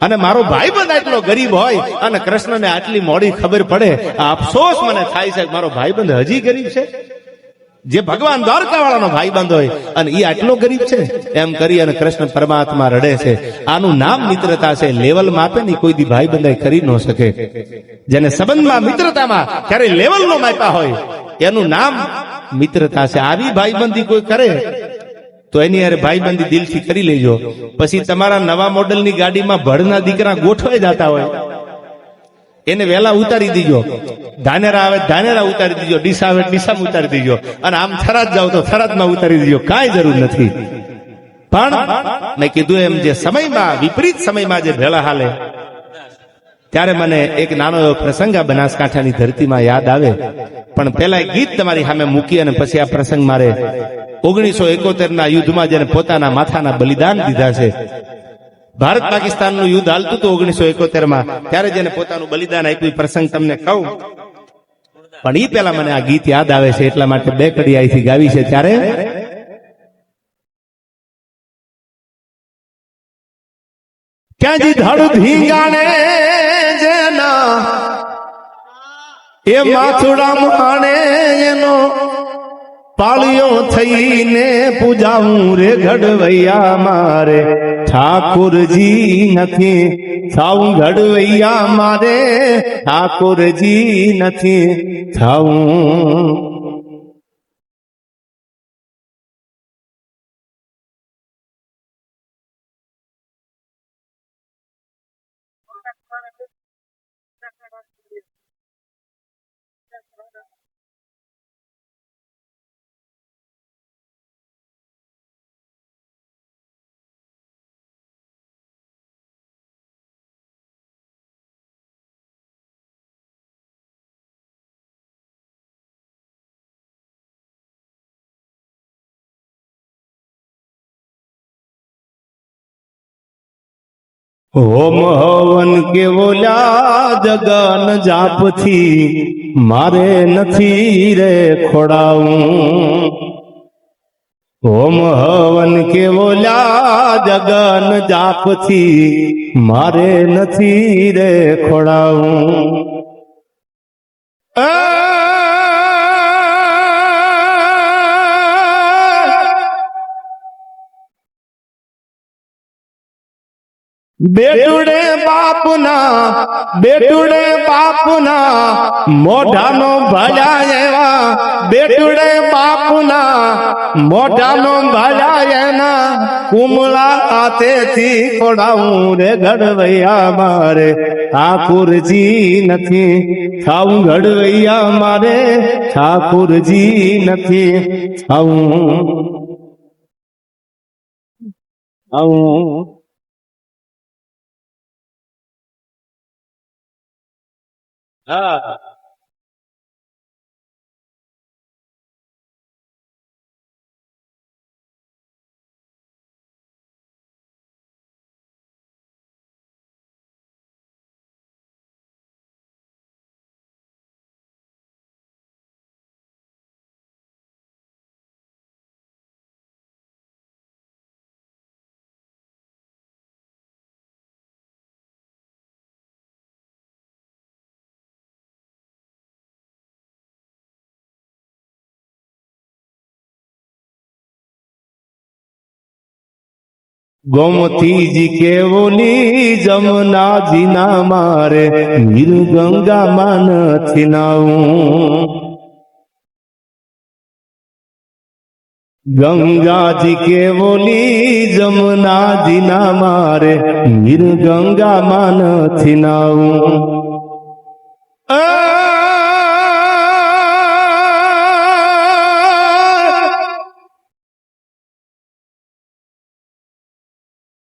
અને મારો ભાઈબંધ આટલો ગરીબ હોય અને કૃષ્ણને આટલી મોડી ખબર પડે, આ અફસોસ મને થાય છે. મારો ભાઈબંધ હજી ગરીબ છે. જે ભગવાન દ્વારકા વાળાનો ભાઈબંધ હોય અને એ આટલો ગરીબ છે એમ કરી અને કૃષ્ણ પરમાત્મા રડે છે. આનું નામ મિત્રતા છે. લેવલ માપે ની કોઈ દી ભાઈબંધાઈ કરી ન શકે. જેને સંબંધમાં મિત્રતામાં ક્યારે લેવલ નો માપ્યા હોય એનું નામ મિત્રતા છે. આવી ભાઈબંધી કોઈ કરે તો એની યાર ભાઈબંધી દિલથી કરી લેજો. પછી તમારા નવા મોડેલની ગાડીમાં ભડના દીકરા ગોઠવાઈ જતા હોય એને વહેલા ઉતારી દીજો. ધાનેરા આવે ધાનેરા ઉતારી દીજો, ડીસા આવે ડીસામાં ઉતારી દીજો, અને આમ થરાદ જાવ તો થરાદમાં ઉતારી દીજો. કાંઈ જરૂર નથી. પણ મેં કીધું એમ જે સમયમાં વિપરીત સમયમાં જે ભેળા હાલે ત્યારે મને એક નાનો એવો પ્રસંગ આ બનાસકાંઠાની ધરતીમાં યાદ આવે. પણ પેલા ગીત તમારી સામે મૂકી અને પછી આ પ્રસંગ મારે 1971 ના યુદ્ધમાં જેને પોતાના માથાના બલિદાન દીધા છે. ભારત પાકિસ્તાનનું યુદ્ધ હાલતું હતું 1971 માં, ત્યારે જેને પોતાનું બલિદાન આપ્યું પ્રસંગ તમને કહું. પણ ઈ પેલા મને આ ગીત યાદ આવે છે એટલા માટે બે કડી અહીંથી ગાવી છે. ત્યારે ક્યાં જી ધડ ધીંગાણે જેના એ માથુડા માણે એનો પાળિયો થઈને પૂજાવું રે ઘડવૈયા મારે ઠાકોરજી નથી થાવું. ઘડવૈયા મારે ઠાકોરજી નથી થાવું. હોમ હવન કેવો લ્યા જગન જાપથી મારે નથી રે ખોડાવું. હોમ હવન કેવો લ્યા જગન જાપથી મારે નથી રે ખોડાવું. બેટુડે બાપના મોઢાનો ભળ્યા એવા, બેટુડે બાપના મોઢાનો ભળ્યા એના કુમળા હાથેથી ખોડાવું રે ઘડવૈયા મારે ઠાકોરજી નથી થાવું. ઘડવૈયા મારે ઠાકોરજી નથી થાવું. હા, गोमतीजी के बोली जमुना जीना मारे नीर गंगा मान थिनाऊं. गंगा जी के बोली जमुना जीना मारे नीर गंगा मान थिनाऊं.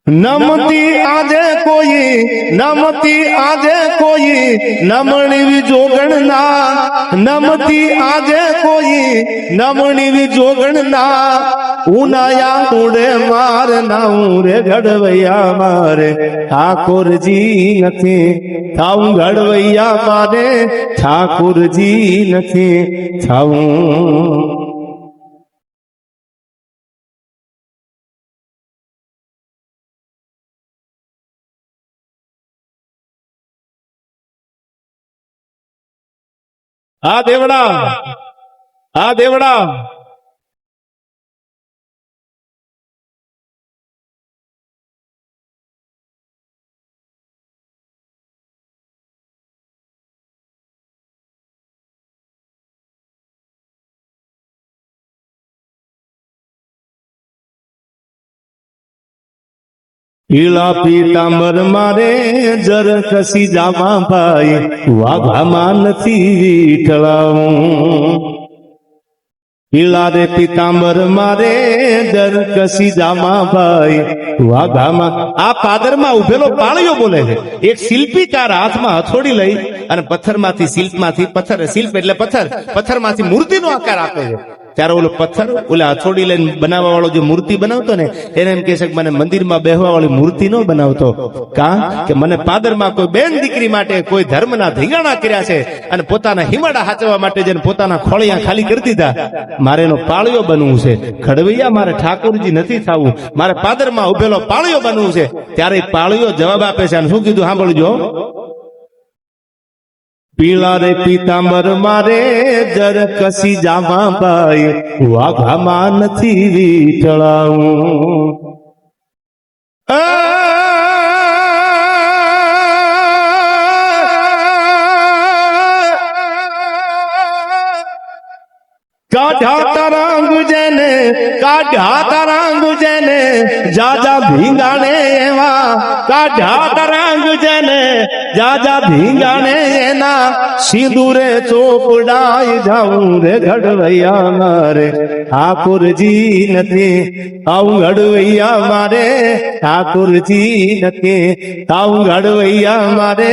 नमती आजे कोई नमणी भी जोगण ना, नमती आजे कोई नमणी भी जोगण ना. उनाया उड़े मार नाऊं रे घड़वैया मारे ठाकुर जी नथी थाऊं. घड़वैया मारे ठाकुर जी नथी थाऊं. આ દેવડા પીળા પીતાંબર મારે જર કસી જાવા ભાઈ વાઘામાં નથી વીઠળાવું પીળા રે પીતાંબર મારે દર કસી જાવા ભાઈ વાઘામાં આ પાદરમાં ઉભેલો પાળિયો બોલે છે એક શિલ્પીકાર હાથમાં હથોડી લઈ અને પથ્થરમાંથી શિલ્પમાંથી પથ્થર શિલ્પ એટલે પથ્થરમાંથી મૂર્તિનો આકાર આપે છે ત્યારે ઓલો પથ્થર ઓલા હથોડી લઈને બનાવવા વાળો જે મૂર્તિ બનાવતો ને એને એમ કહે છે કે મને મંદિરમાં બેહવા વાળી મૂર્તિ નો બનાવતો કે મને પાદરમાં કોઈ બેન દીકરી માટે કોઈ ધર્મના ધીંગાણા કર્યા છે અને પોતાના હિમાડા હાચવા માટે જેને પોતાના ખોળિયા ખાલી કરી દીધા મારે એનો પાળિયો બનવું છે ખડવૈયા મારે ઠાકોરજી નથી થવું મારે પાદરમાં ઉભેલો પાળિયો બનવું છે ત્યારે પાળિયો જવાબ આપે છે અને શું કીધું સાંભળજો પીળા રે પીતાંબર મારે જર કસી જાવા ભાઈ વાઘામાં નથી વીઠળાવું કાઢ્યા તરંગ જેને જાજા ભીંગાણે એવા કાઢ્યા તરંગ જેને જાજા ભીંગાણે એના સિંદૂરે ચોપડાઈ જાઉં રે ઘડવૈયા મારે ઠાકોરજી નથી આવું ઘડવૈયા મારે ઠાકોરજી નથી આવું ઘડવૈયા મારે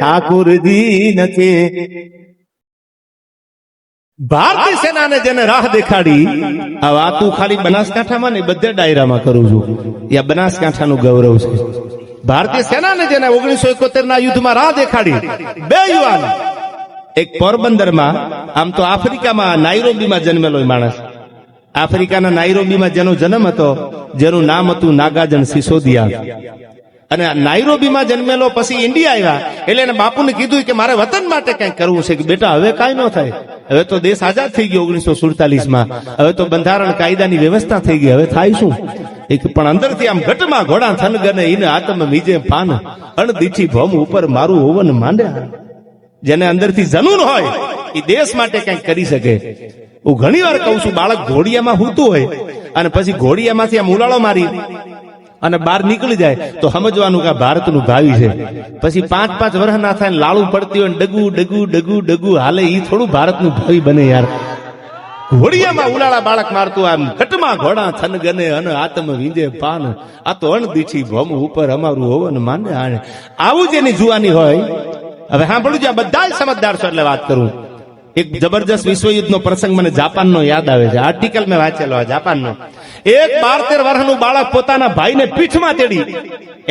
ઠાકોરજી નથી ભારતીય સેનાને જેને રાહ દેખાડી આ વાતું ખાલી બનાસકાંઠામાં નહીં બધે ડાયરામાં કરું છું યા બનાસકાંઠાનું ગૌરવ છે ભારતીય સેનાને જેને 1971 ના યુદ્ધમાં રાહ દેખાડી બે યુવાન એક પોરબંદરમાં આમ તો આફ્રિકામાં નાઇરોબીમાં જન્મેલો માણસ આફ્રિકાના નાઇરોબીમાં જેનો જન્મ હતો જેનું નામ હતું નાગાર્જુન સિસોદિયા અને નાઇરોબીમાં જન્મેલો પછી ઇન્ડિયા આવ્યા એટલે એને બાપુને કીધું કે મારે વતન માટે કંઈક કરવું છે કે બેટા હવે કાંઈ ન થાય હવે તો દેશ આઝાદ થઈ ગયો 1947માં હવે તો બંધારણ કાયદાની વ્યવસ્થા થઈ ગઈ હવે થાય શું પણ અંદરથી આમ ઘટમાં ઘોડા થનગને ઈને આતમ મીજે પાન અણદીઠી ભમ ઉપર મારું ઓવન માંડ્યા જેને અંદરથી જનૂન હોય એ દેશ માટે કંઈક કરી શકે હું ઘણી વાર કહું છું બાળક ઘોડિયામાં હૂતું હોય અને પછી ઘોડિયામાંથી આમ ઉલાળો મારી અને બહાર નીકળી જાય તો સમજવાનું કે ભારતનું ભાવિ છે પછી 5-5 વર્ષ ના થાય લાળું પડતી હોય ડગુ હાલે ઈ થોડું ભારતનું ભાવિ બને યાર ઘોડિયામાં ઉલાળા બાળક મારતું આમ ઘટમાં ઘોડા થનગને અને આતમ વિંજે પાન આ તો અણદીઠી ભમ ઉપર અમારું હોવન માને આને આવું જેની જુવાની હોય હવે સાંભળું આ બધા સમજદાર છો એટલે વાત કરું એક જબરજસ્ત વિશ્વયુદ્ધનો પ્રસંગ મને જાપાનનો યાદ આવે છે આર્ટિકલ મેં વાંચેલો જાપાનનો એક 12-13 વર્ષનું બાળક પોતાના ભાઈને પીઠમાં તેડી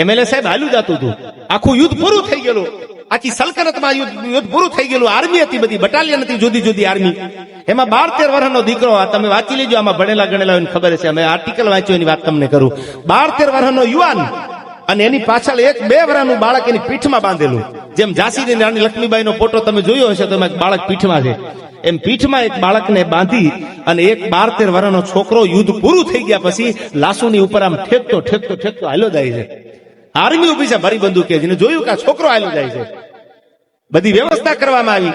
એમએલએ સાહેબ હાલ્યું જતું હતું આખું યુદ્ધ પૂરું થઈ ગયેલું આખી સલ્તનતમાં યુદ્ધ પૂરું થઈ ગયેલું આર્મી હતી બધી બટાલિયન હતી જુદી આર્મી એમાં 12-13 વર્ષનો દીકરો તમે વાંચી લેજો આમાં ભણેલા ગણેલા હોય ખબર છે અમે આર્ટિકલ વાંચ્યું એની વાત તમને કરું 12-13 વર્ષનો યુવાન અને એની પાછળ 1-2 વર્ષનું બાળક એની પીઠમાં બાંધેલું જેમ ઝાંસીની રાણી લક્ષ્મીબાઈનો ફોટો તમે જોયો હશે તો એક બાળક પીઠમાં છે એમ પીઠમાં એક બાળકને બાંધી અને એક 12-13 વર્ષનો છોકરો યુદ્ધ પૂરું થઈ ગયા પછી લાશુની ઉપર આમ ઠેકતો હાલ્યો જાય છે આર્મી ઉભી છે ભારી બંદૂકે જેને જોયું કે આ છોકરો હાલ્યો જાય છે બધી વ્યવસ્થા કરવામાં આવી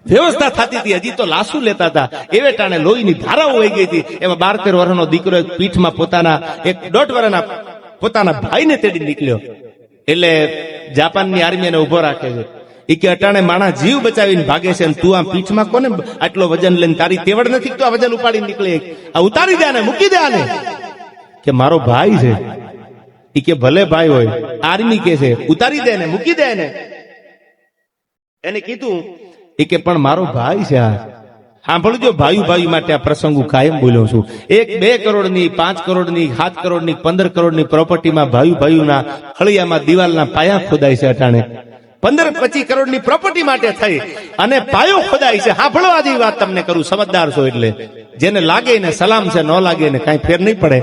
વ્યવસ્થા થતી હતી હજી તો લાશુ લેતા હતા એવે ટાણે લોહીની ધારાઓ વહી ગઈ હતી એમાં 12-13 વર્ષનો દીકરો એક પીઠમાં પોતાના 1-1.5 વર્ષના પોતાના ભાઈને તેડી નીકળ્યો એટલે જાપાનની આર્મી એને ઉભો રાખે છે એ કે અટાણે માણસ જીવ બચાવીને ભાગે છે અને તું આ પીઠમાં કોને આટલો વજન લઈને તારી તેવડ નથી તો આ વજન ઉપાડી નીકળે આ ઉતારી દે આને મૂકી દે આને કે મારો ભાઈ છે એ કે ભલે ભાઈ હોય આર્મી કે છે ઉતારી દે ને મૂકી દે એને એને કીધું એ કે પણ મારો ભાઈ છે આ સાંભળજો ભાઈ માટે આ પ્રસંગ હું કાયમ બોલ્યો છું 1-2 કરોડની 5 કરોડની 7 કરોડની 15 કરોડની પ્રોપર્ટીમાં ભાઈઓના ફળિયામાં દિવાલના પાયા ખોદાય છે અટાણે 15-25 કરોડની પ્રોપર્ટી માટે થઈ અને પાયો ખોદાય છે સાંભળવા જેવી વાત તમને કરું સમજદાર છો એટલે જેને લાગે ને સલામ છે ન લાગે ને કાંઈ ફેર નહીં પડે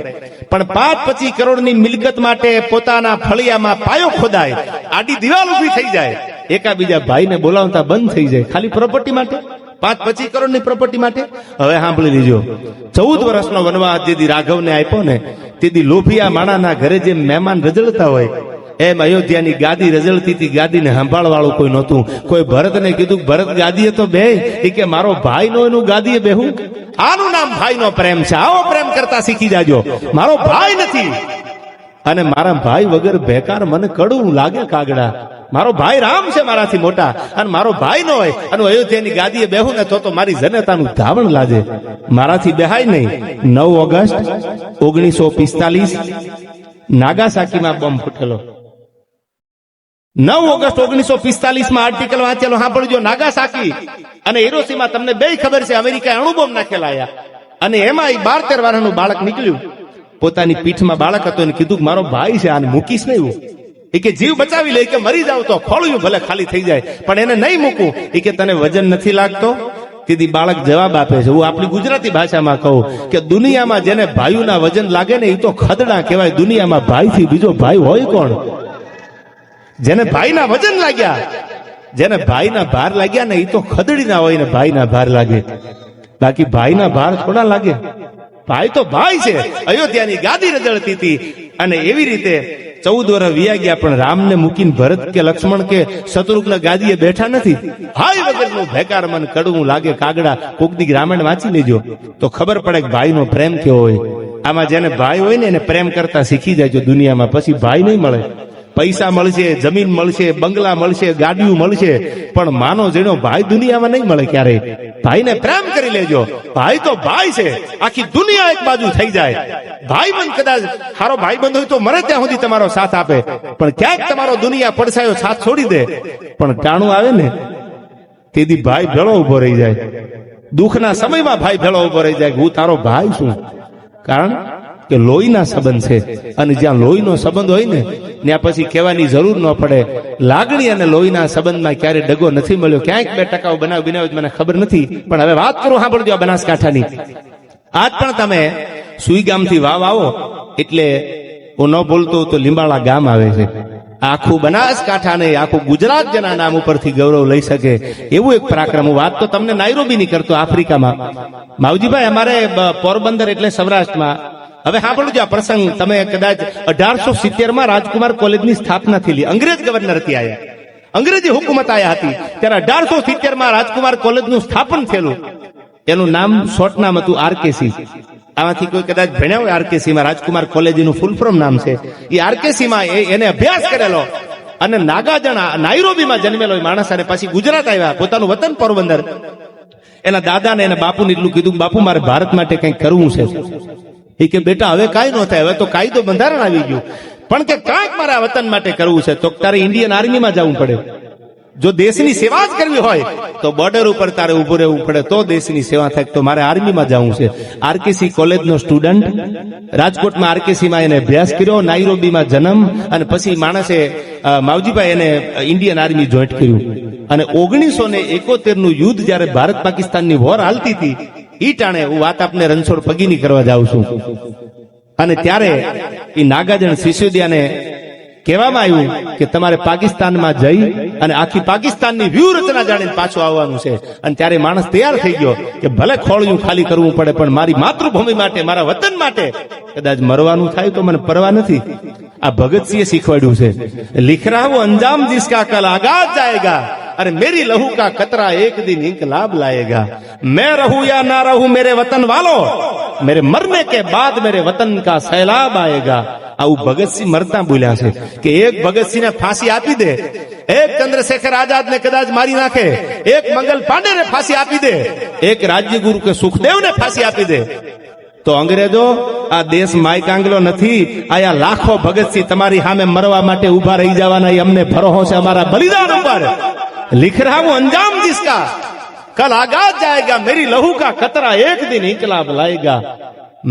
પણ 5-25 કરોડની મિલકત માટે પોતાના ફળિયામાં પાયો ખોદાય આડી દિવાલ ઉભી થઈ જાય એકાબીજા ભાઈને બોલાવતા બંધ થઈ જાય ખાલી પ્રોપર્ટી માટે 5-25 કરોડની પ્રોપર્ટી માટે હવે સાંભળી લીજો 14 વર્ષનો વનવાસ જેથી રાઘવને આપ્યો ને તેથી લોભિયા માણાના ઘરે જેમ મહેમાન રજળતા હોય એમ અયોધ્યાની ગાદી રજળતી હતી ગાદીને સંભાળવાળું કોઈ નહોતું કોઈ ભરતને કીધું ભરત ગાદીએ તો બે કે મારો ભાઈ નો એનું ગાદીએ બેહું આનું નામ ભાઈનો પ્રેમ છે આવો પ્રેમ કરતા શીખી જાજો મારો ભાઈ નથી અને મારા ભાઈ વગર બેકાર મને કડવું લાગે કાગડા. મારો ભાઈ રામ છે મારાથી મોટા, અને મારો ભાઈ ન હોય અને હું અયોધ્યાની ગાદીએ બેહું ને તો મારી જનતાનું ધાવણ લાગે. મારાથી બેહાય નહીં. 9 ઓગસ્ટ 1945 નાગાસાકીમાં બોમ્બ ફૂટેલો. 9 ઓગસ્ટ 1945 આર્ટિકલ વાંચેલો સાંભળજો. નાગાસાકી અને હિરોશીમા, તમને બે ખબર છે અમેરિકાએ અણુબોમ્બ નાખેલા, અને એમાં 12-13 વર્ષનું બાળક નીકળ્યું. પોતાની પીઠમાં બાળક હતો અને કીધું મારો ભાઈ છે, આને મૂકીશ નહીં. એ કે જીવ બચાવી લે, કે મરી જાવ તો ખોળ્યું ભલે ખાલી થઈ જાય પણ એને નહીં મૂકું. એ કે તને વજન નથી લાગતો? તેથી બાળક જવાબ આપે છે, હું આપણી ગુજરાતી ભાષામાં કહું કે દુનિયામાં જેને ભાઈઓના વજન લાગે ને એ તો ખદડા કહેવાય. દુનિયામાં ભાઈથી બીજો ભાઈ હોય કોણ? જેને ભાઈના વજન લાગ્યા, જેને ભાઈના ભાર લાગ્યા ને એ તો ખદડી ના હોય ને ભાઈના ભાર લાગે. બાકી ભાઈના ભાર થોડા લાગે. ભાઈ તો ભાઈ છે. અયોધ્યાની ગાદી રજળતી હતી અને એવી રીતે 14 વર્ષ વિયા ગયા પણ રામને મૂકીને ભરત કે લક્ષ્મણ કે શત્રુઘ્ન ગાદીએ બેઠા નથી. ભાઈ વગરનું ભેકાર મન કડવું લાગે કાગડા. કોક દી રામાયણ વાંચી લેજો તો ખબર પડે કે ભાઈનો પ્રેમ કેવો હોય. આમાં જેને ભાઈ હોય ને એને પ્રેમ કરતા શીખી જાય દુનિયામાં. પછી ભાઈ નહીં મળે. પૈસા મળશે, જમીન મળશે, બંગલા મળશે, ગાડીઓ મળશે, પણ માનો જેનો ભાઈ દુનિયામાં નહીં મળે ક્યારેય. ભાઈને પ્રેમ કરી લેજો. ભાઈ તો ભાઈ છે. આખી દુનિયા એક બાજુ થઈ જાય. ભાઈબંધ કદાચ સારો ભાઈબંધ હોય તો મરે ત્યાં સુધી તમારો સાથ આપે, પણ ક્યાંક તમારો દુનિયા પડસાયો સાથ છોડી દે. પણ ટાણું આવે ને તેથી ભાઈ ભેળો ઉભો રહી જાય. દુઃખના સમયમાં ભાઈ ભેળો ઉભો રહી જાય. હું તારો ભાઈ છું. કારણ કે લોહીના સંબંધ છે, અને જ્યાં લોહીનો સંબંધ હોય ને ત્યાં પછી કહેવાની જરૂર ન પડે. લાગણી અને લોહીના સંબંધમાં ક્યારે ડગો નથી મળ્યો. ક્યાંક 2% બનાવ્યો મને ખબર નથી, પણ હવે વાત કરું સાંભળજો બનાસકાંઠાની. આજ પણ તમે સુઈગામથી વાવ આવો એટલે હું ન બોલતો તો લીંબાળા ગામ આવે છે. આખું બનાસકાંઠા ને આખું ગુજરાત જેના નામ ઉપરથી ગૌરવ લઈ શકે એવું એક પરાક્રમ. વાત તો તમને નાઈરોબી ની કરતો, આફ્રિકામાં. માવજીભાઈ, અમારે પોરબંદર એટલે સૌરાષ્ટ્રમાં. હવે સાંભળજો આ પ્રસંગ. તમે કદાચ 1870 રાજકુમાર કોલેજની સ્થાપના થયેલી. અંગ્રેજ ગવર્નર હતી આયા, અંગ્રેજી હુકુમત આયા હતી ત્યારે 1870 રાજકુમાર કોલેજનું સ્થાપન થયેલું. એનું નામ શોર્ટ નામ હતું આરકેસી. આમાંથી કોઈ કદાચ ભણ્યા હોય આરકેસી માં. રાજકુમાર કોલેજનું ફૂલ ફોર્મ નામ છે. એ આરકેસી માં એને અભ્યાસ કરેલો અને નાગાજણ નાઈરોબીમાં જન્મેલો માણસ, અને પછી ગુજરાત આવ્યા, પોતાનું વતન પોરબંદર. એના દાદાને એના બાપુને એટલું કીધું, બાપુ મારે ભારત માટે કંઈક કરવું છે. એ કે બેટા હવે કાંઈ ન થાય, હવે તો કાયદો બંધારણ આવી ગયું, પણ કે કાંઈક મારા વતન માટે કરવું છે તો તારે ઇન્ડિયન આર્મીમાં જવું પડે. જો દેશની સેવા જ કરવી હોય તો બોર્ડર ઉપર તારે ઉભું રહેવું પડે, તો દેશની સેવા થાય. તો મારે આર્મીમાં જવું છે. આરકેસી કોલેજનો સ્ટુડન્ટ, રાજકોટમાં આરકેસીમાં એને અભ્યાસ કર્યો, નાઈરોબીમાં જન્મ, અને પછી માણસે માવજીભાઈ એને ઇન્ડિયન આર્મી જોઈન્ટ કર્યું. અને 1971 નું યુદ્ધ જયારે ભારત પાકિસ્તાનની વોર હાલતી હતી ઈ ટાણે હું વાત આપને રણછોડ પગીની કરવા જાઉં છું. અને ત્યારે એ નાગાજણ સિસોદિયાને કહેવામાં આવ્યું કે તમારે પાકિસ્તાનમાં જઈ અને આખી પાકિસ્તાનની વ્યૂહરચના જાણીને પાછું આવવાનું છે. અને ત્યારે માણસ તૈયાર થઈ ગયો કે ભલે ખોળિયું ખાલી કરવું પડે પણ મારી માતૃભૂમિ માટે, મારા વતન માટે કદાચ મરવાનું થાય તો મને પરવા નથી. આ ભગતસિંહે શીખવાડ્યું છે. લિખ રહા હું અંજામ जिसका कल आगाज जाएगा, अरे मेरी लहू का कतरा एक दिन इंकलाब लाएगा. मैं रहूं या ना रहूं मेरे वतन वालों, मेरे मरने के बाद मेरे वतन का सैलाब आएगा. આવું ભગતસિંહ મરતા બોલ્યા છે કે એક ભગતસિંહને ફાંસી આપી દે, એક ચંદ્રશેખર આઝાદને કદાચ મારી નાખે, એક મંગલ પાંડેને ફાંસી આપી દે, એક રાજ્યગુરુ કે સુખદેવને ફાંસી આપી દે, તો અંગ્રેજો આ દેશ માયકાંગલો નથી. આયા લાખો ભગતસિંહ તમારી સામે મરવા માટે ઉભા રહી જવાના, એ અમને ભરોસો છે અમારા બલિદાન ઉપર. लिख रहा हूं अंजाम जिसका कल आगाज जाएगा, मेरी लहू का कतरा एक दिन इंकलाब लाएगा.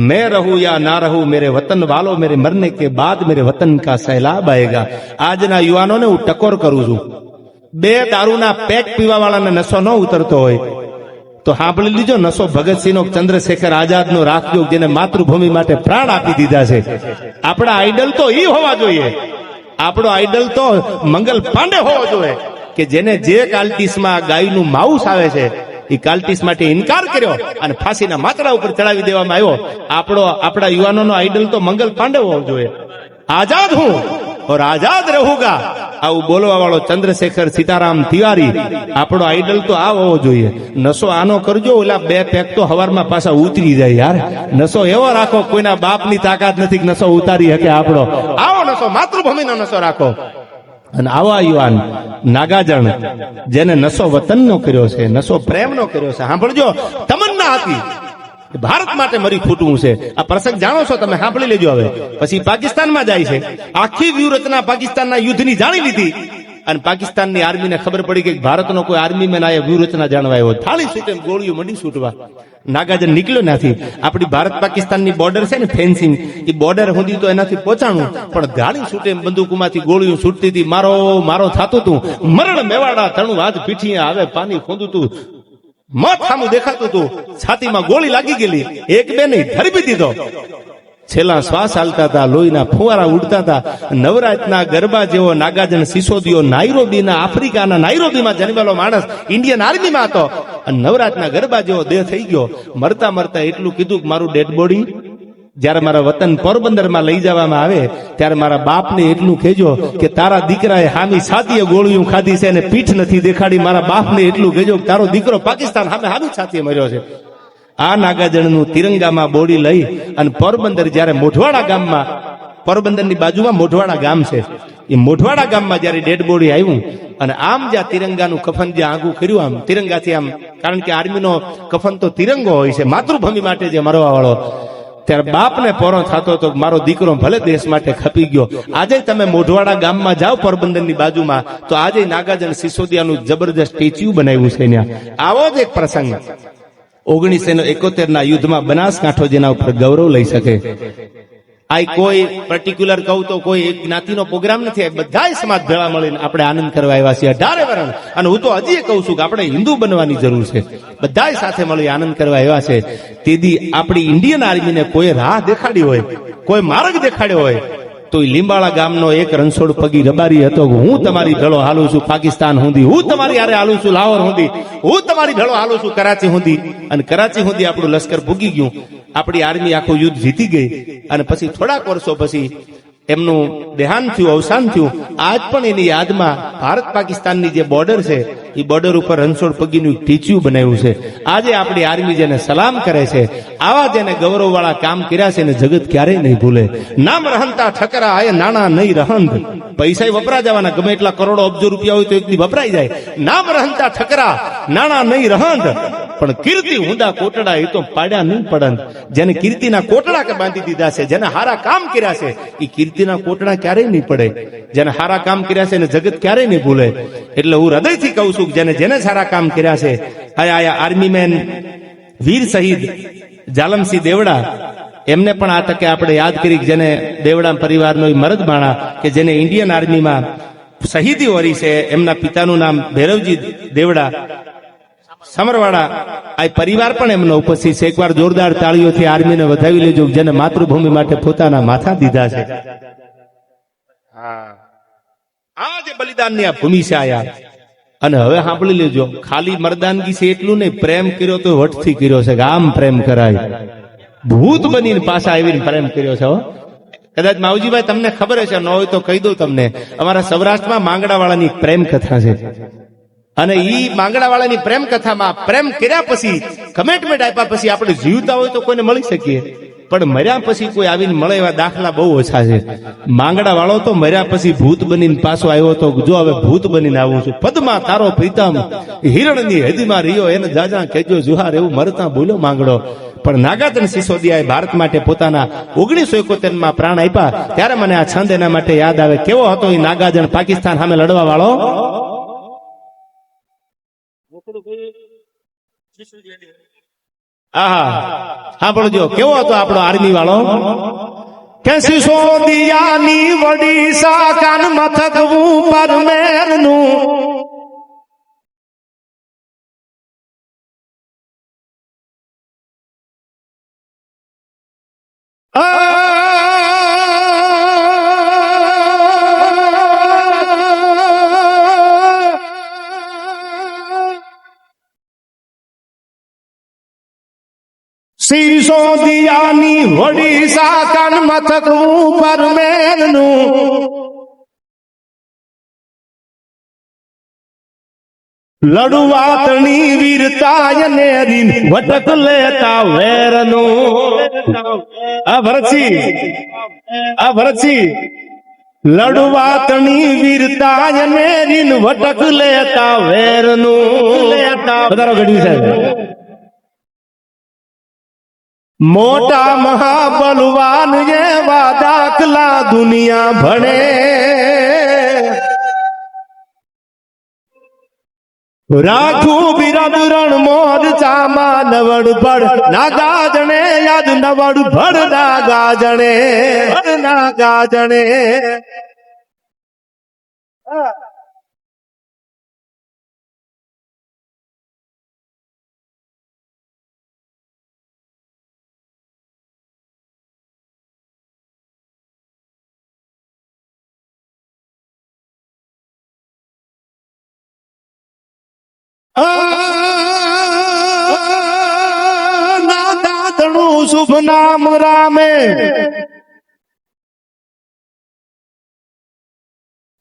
मैं रहूं या ना रहूं मेरे वतन वालों, मेरे मरने के बाद मेरे वतन का सैलाब आएगा. આજના યુવાનોને હું ટકોર કરું છું. 2 દારૂના પેક પીવા વાળાને નશો ન ઉતરતો હોય તો સાંભળી લીજો, નશો ભગતસિંહનો, ચંદ્રશેખર આઝાદનો રાખજો, જેને માતૃભૂમિ માટે પ્રાણ આપી દીધા છે. આપણા આઈડલ તો ઈ હોવા જોઈએ. આપણો આઈડલ તો મંગલ પાંડે હોવો જોઈએ કે જેને જે કાલ્ટીસમાં ગાયનું માઉસ આવે છે એ કાલ્ટીસ માટે ઇનકાર કર્યો અને ફાંસીના માતડા ઉપર ચડાવી દેવામાં આવ્યો. આપણા યુવાનોનો આઈડલ તો મંગલ પાંડે હોવો જોઈએ. આઝાદ હું और आजाद रहूंगा, આવું બોલવા વાળો ચંદ્રશેખર સીતારામ તિવારી આપણો આઈડલ તો આ હોવો જોઈએ. નશો આનો કરજો, ઓલા બે પેક તો હવારમાં પાછા ઉતરી જાય યાર. નશો એવો રાખો, કોઈના બાપની તાકાત નથી કે નશો ઉતારી શકે આપણો. આવો નશો, માતૃભૂમિનો નશો રાખો. અને આવા યુવાન નાગાજણ જેને નશો વતનનો કર્યો છે, નશો પ્રેમનો કર્યો છે. સાંભળજો, તમન્ના હતી ભારત માટે મરી ખૂટવું છે. આ પ્રસંગ જાણો છો તમે, સાંભળી લેજો. હવે પછી પાકિસ્તાનમાં જાય છે, આખી વ્યૂહરચના પાકિસ્તાનના યુદ્ધની જાણી લીધી અને પાકિસ્તાનની આર્મીને ખબર પડી કે ભારતનો કોઈ આર્મી મેન આ વ્યૂહરચના જાણવા આવ્યો. થાળી છૂટે ગોળીઓ મંડી છૂટવા. નાગાજન નીકળ્યો નથી. આપણી ભારત પાકિસ્તાનની બોર્ડર છે ને ફેન્સિંગ, એ બોર્ડર સુધી તો એનાથી પહોંચાણું, પણ ગાડી છૂટે બંદૂકમાંથી ગોળીઓ છૂટતી હતી. મારો મારો થતું હતું. મરણ મેવાડા તણું હાથ પીઠી આવે, પાણી ખોદું તું, મત સામું દેખાતું હતું, છાતીમાં ગોળી લાગી ગયેલી. એક બે નહીં, ધરબી દીધો. છેલ્લા શ્વાસ હાલતા હતા, લોહીના ફુવારા ઉડતા હતા. નવરાતના ગરબા જેવો નાગાજન સિસોદિયો નાઇરોબીના, આફ્રિકાના નાઇરોબીમાં જન્મેલો માણસ ઇન્ડિયન આર્મીમાં હતો અને નવરાતના ગરબા જેવો દેહ થઈ ગયો. મરતા મરતા એટલું કીધું કે મારું ડેડ બોડી જયારે મારા વતન પોરબંદરમાં લઈ જવામાં આવે ત્યારે મારા બાપને એટલું કહેજો કે તારા દીકરાએ હામી છાતીએ ગોળીઓ ખાધી છે અને પીઠ નથી દેખાડી. મારા બાપને એટલું કહેજો કે તારો દીકરો પાકિસ્તાન સામે હામી છાતીએ મર્યો છે. આ નાગાજણનું તિરંગામાં બોડી લઈ અને પોરબંદર જયારે મોઢવાડા ગામમાં, પોરબંદરની બાજુમાં મોઢવાડા ગામ છે, એ મોઢવાડા ગામમાં જયારે ડેડ બોડી આવ્યું અને આમ જ્યાં તિરંગાનું કફન જે આગું કર્યું, આમ તિરંગાથી આમ, કારણ કે આર્મીનો કફન તો તિરંગો હોય છે, માતૃભૂમિ માટે જે મરવા વાળો, ત્યારે બાપને પોરો થતો હતો મારો દીકરો ભલે દેશ માટે ખપી ગયો. આજે તમે મોઢવાડા ગામમાં જાઓ પોરબંદરની બાજુમાં, તો આજે નાગાજન સિસોદિયાનું જબરદસ્ત સ્ટેચ્યુ બનાવ્યું છે ત્યાં. આવો જ એક પ્રસંગ 1971 ના યુદ્ધમાં બનાસકાંઠો જેના ઉપર ગૌરવ લઈ શકે. આ કોઈ પર્ટિક્યુલર કહું તો કોઈ એક જ્ઞાતિનો પ્રોગ્રામ નથી, બધા સમાજ ભેળા મળીને આપણે આનંદ કરવા આવ્યા છીએ 18 વર્ષ. અને હું તો હજી કહું છું કે આપણે હિન્દુ બનવાની જરૂર છે, બધા સાથે મળી આનંદ કરવા આવ્યા છે. તેથી આપણી ઇન્ડિયન આર્મીને કોઈ રાહ દેખાડી હોય, કોઈ માર્ગ દેખાડ્યો હોય તો લીંબાળા ગામનો એક રણછોડ પગી રબારી હતો કે હું તમારી ભેળો હાલું છું પાકિસ્તાન સુધી, હું તમારી હારે હાલું છું લાહોર સુધી, હું તમારી ભેળો હાલું છું કરાચી સુધી. અને કરાચી સુધી આપણું લશ્કર ભૂગી ગયું, આપણી આર્મી આખું યુદ્ધ જીતી ગઈ. અને પછી થોડાક વર્ષો પછી એમનું દેહાંત થયું, અવસાન થયું. આજ પણ એની યાદમાં ભારત પાકિસ્તાનની જે બોર્ડર છે એ બોર્ડર ઉપર રણછોડ પગીનું સ્ટેચ્યુ બનાવ્યું છે. આજે આપણી આર્મી જેને સલામ કરે છે, આવા જેને ગૌરવ વાળા કામ કર્યા છે એને જગત ક્યારેય નહીં ભૂલે. નામ રહંતા ઠકરા આય નાણા નહીં રહંત, પૈસા વપરા જવાના, ગમે એટલા કરોડો અબજો રૂપિયા હોય તો એક દી વપરાઈ જાય. નામ રહંતા ઠકરા નાણા નહીં રહંત, પણ કીર્તિ હુંદા કોટડા એ તો પાડ્યા નહીં પડંત. જેને કીર્તિના કોટડા કે બાંધી દીધા છે, જેને હારા કામ કર્યા છે એ કીર્તિના કોટડા ક્યારેય નહીં પડે. જેને હારા કામ કર્યા છે એને જગત ક્યારેય નહીં ભૂલે. એટલે હું હૃદયથી કહું છું જેને જેને સારા કામ કર્યા છે, આયા આર્મી મેન વીર શહીદ જાલમસિંહ દેવડા, એમને પણ આ તકે આપણે યાદ કરી, જેને દેવડા પરિવારનો મરદ માણા કે જેને ઇન્ડિયન આર્મીમાં શહીદી વરી છે. એમના પિતાનું નામ ભૈરવજી દેવડા સમરવાડા. આ પરિવાર પણ એમનો ઉપસ્થિત છે. એકવાર જોરદાર તાળીઓથી આર્મીને વધાવી લેજો જેને માતૃભૂમિ માટે પોતાના માથા દીધા છે. આ જે બલિદાનની આ ભૂમિ છે આયા. અને હવે સાંભળી લેજો, ખાલી મરદાનગી છે એટલું નહીં, પ્રેમ કર્યો તો વટથી કર્યો છે કે આમ પ્રેમ કરાય. ભૂત બનીને પાછા આવીને પ્રેમ કર્યો છે. કદાચ માવજીભાઈ તમને ખબર હશે, ન હોય તો કહી દઉં તમને. અમારા સૌરાષ્ટ્રમાં માંગડાવાળાની પ્રેમ કથા છે અને ઈ માંગડાવાળાની પ્રેમ કથામાં પ્રેમ કર્યા પછી કમિટમેન્ટ આપ્યા પછી આપણે જીવતા હોય તો કોઈને મળી શકીએ, પણ મર્યા પછી કોઈ આવીને મળે એવા દાખલા બહુ ઓછા છે. માંગડા વાળો તો મર્યા પછી ભૂત બનીને પાછો આવ્યો તો જો હવે ભૂત બનીને આવું છું. પદમાં તારો પ્રીતમ હિરણની હદીમાં રહ્યો એને જાજા કેજો જુહાર, એવું મરતા બોલ્યો માંગડો. પણ નાગાજન સિસોદિયાએ ભારત માટે પોતાના 1971 માં પ્રાણ આપ્યા. ત્યારે મને આ છંદ એના માટે યાદ આવે. કેવો હતો એ નાગાજન પાકિસ્તાન સામે લડવા વાળો? સાંભળજો કેવો હતો આપણો આર્મી વાળો. કે સિસોદિયાની વડી સાકાન મથક ઉપર મેરનું, સિસોદિયાની વડી સાકાન મથક ઉપર મેરનું, લડવાતણી વીરતા ને રીન વટક લેતા વેરનો આ ભરતસિંહ લડવાતણી વીરતા ને રીન વટક લેતા વેરનું વધારો ગઢવી સાહેબ મોટા મહાબલવાન એવા દાખલા દુનિયા ભણે રાખું બિરાદરણ મોર ચામા નવડ ભડ નાગા જણે યાદ નવડ ભડ નાગા જણે નાદાતણું શુભ નામ રામે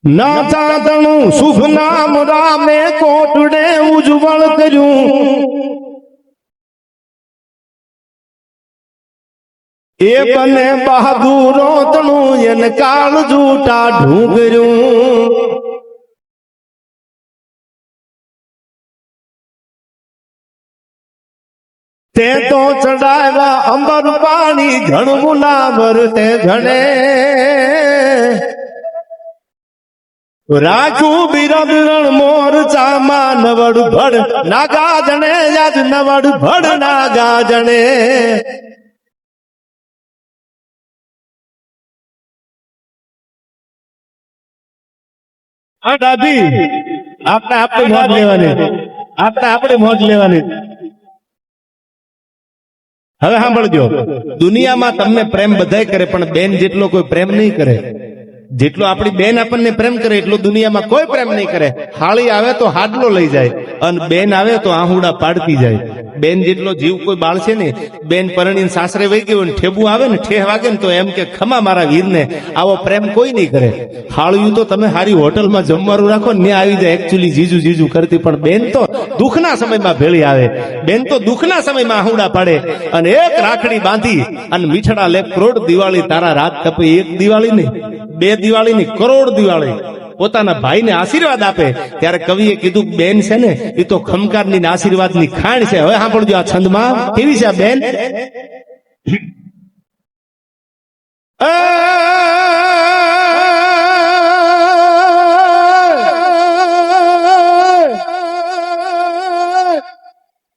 નાદાતણું શુભ નામ રામે કોટડે ઉજ્જવળ કર્યું એ બને બહાદુરો તણું એને કાળ જૂટા ઢૂંગર્યું તે તો ચડાવ્યા અંબર પાણી ઘણું લાવર તે ઘણે રાખું બિરદરણ મોર ચામા નવડ ભડ નાગા જણે યાદ નવડ ભડ નાગા જણે દાદી આપણે મોજ લેવાની આપણે મોજ લેવાની હવે સાંભળજો દુનિયામાં તમને પ્રેમ બધાય કરે પણ બેન જેટલો કોઈ પ્રેમ નહીં કરે જેટલો આપણી બેન આપણને પ્રેમ કરે એટલો દુનિયામાં કોઈ પ્રેમ નહીં કરે હાળી આવે તો હાડલો લઈ જાય અને બેન આવે તો આહુડા પાડતી જાય બેન જેટલો જીવ કોઈ બાળશે ને બેન પરણીને સાસરે વહી ગયો ને ઠેબુ આવે ને ઠેહ વાગે ને તો એમ કે ખમા મારા વીરને આવો પ્રેમ કોઈ નહીં કરે હાળ્યું તો તમે હારી હોટલમાં જમવાનું રાખો ને આવી જાય એકચ્યુઅલી જીજુ કરતી પણ બેન તો દુઃખના સમયમાં ભેળી આવે બેન તો દુઃખના સમયમાં આહુડા પાડે અને એક રાખડી બાંધી અને મીઠડા લે કરોડ દિવાળી તારા રાત તપે એક દિવાળી નહીં બે દિવાળી ની કરોડ દિવાળી પોતાના ભાઈને આશીર્વાદ આપે ત્યારે કવિએ કીધું બેન છે ને એ તો ખમકારની આશીર્વાદની ખાણ છે હવે સાંભળજો આ છંદમાં કેવી છે આ બેન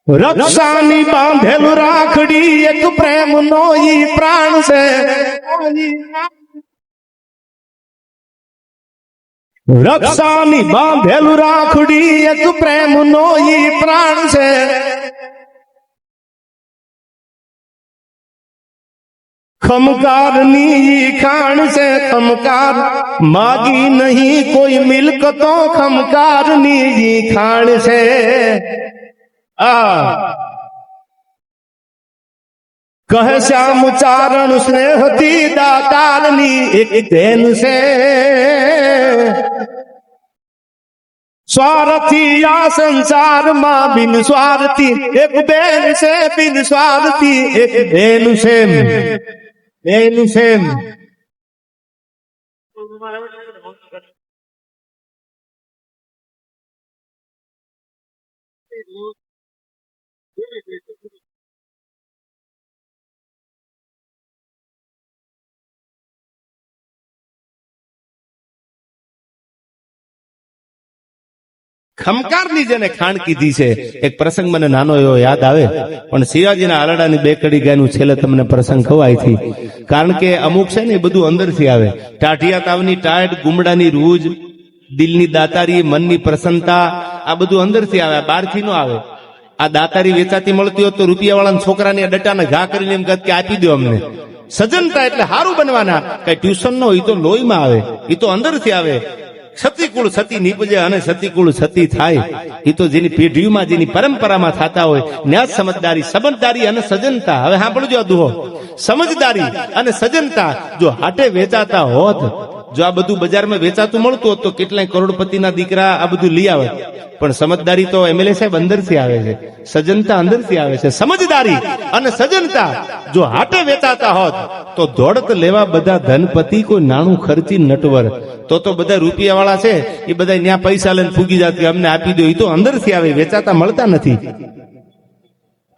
રક્ષાની બાંધેલું રાખડી એક પ્રેમ નો ઈ પ્રાણ છે રક્ષાની બાંધેલું રાખડી એક પ્રેમ નો ઈ પ્રાણ છે ખમકાર ની ઈ ખાણ છે ખમકાર માગી નહીં કોઈ મિલકતો ખમકાર ની ઈ ખાણ છે કહે શ્યામ ચારણ સ્નેહથી દાતારની એક દેન છે સ્વાર્થી આ સંસારમાં બિન સ્વાર્થી એક બેન છે બિન સ્વાર્થી એક બેન છે ખમકારની જેને ખાણ કીધી છે એક પ્રસંગ મને નાનો એવો યાદ આવે પણ શિવાજીના આરડાની બે કડી ગાયનું છેલ્લે તમને પ્રસંગ ખવાયથી કારણ કે અમુક છે ને એ બધું અંદરથી આવે ટાઢિયા તાવની ટાઢ ગુમડાની રૂજ દિલની દાતારી મનની પ્રસન્નતા આ બધું અંદરથી આવે બહારથી નો આવે આ દાતારી વેચાતી મળતી હોત તો રૂપિયાવાળાના છોકરાને ડટાને ઘા કરીને એમ કહે કે આપી દો અમને સજનતા એટલે હારું બનવાના કઈ ટ્યુશન નો એ તો લોહીમાં આવે એ તો અંદરથી આવે સતીકુળ સતી નીપજે અને સતીકુળ સતી થાય એ તો જેની પેઢીઓમાં જેની પરંપરામાં થતા હોય ન્યાજ સમજદારી અને સજનતા હવે સાંભળજો આ દુહો સમજદારી અને સજનતા જો હાટે વેચાતા હોત જો આ બધું બજારમાં વેચાતું મળતું હોત તો કેટલાય કરોડપતિના દીકરા આ બધું લઈ આવે, પણ સમજદારી તો એમએલએ સાહેબ અંદરથી આવે છે, સજનતા અંદરથી આવે છે. સમજદારી અને સજનતા જો હાટે વેચાતા હોત તો દોડત લેવા બધા ધનપતિ કોઈ નાણું ખર્ચી નટવર, તો બધા રૂપિયા વાળા છે એ બધા ત્યાં પૈસા લઈને ફૂગી જાત અમને આપી દો. એ તો અંદરથી આવે, વેચાતા મળતા નથી.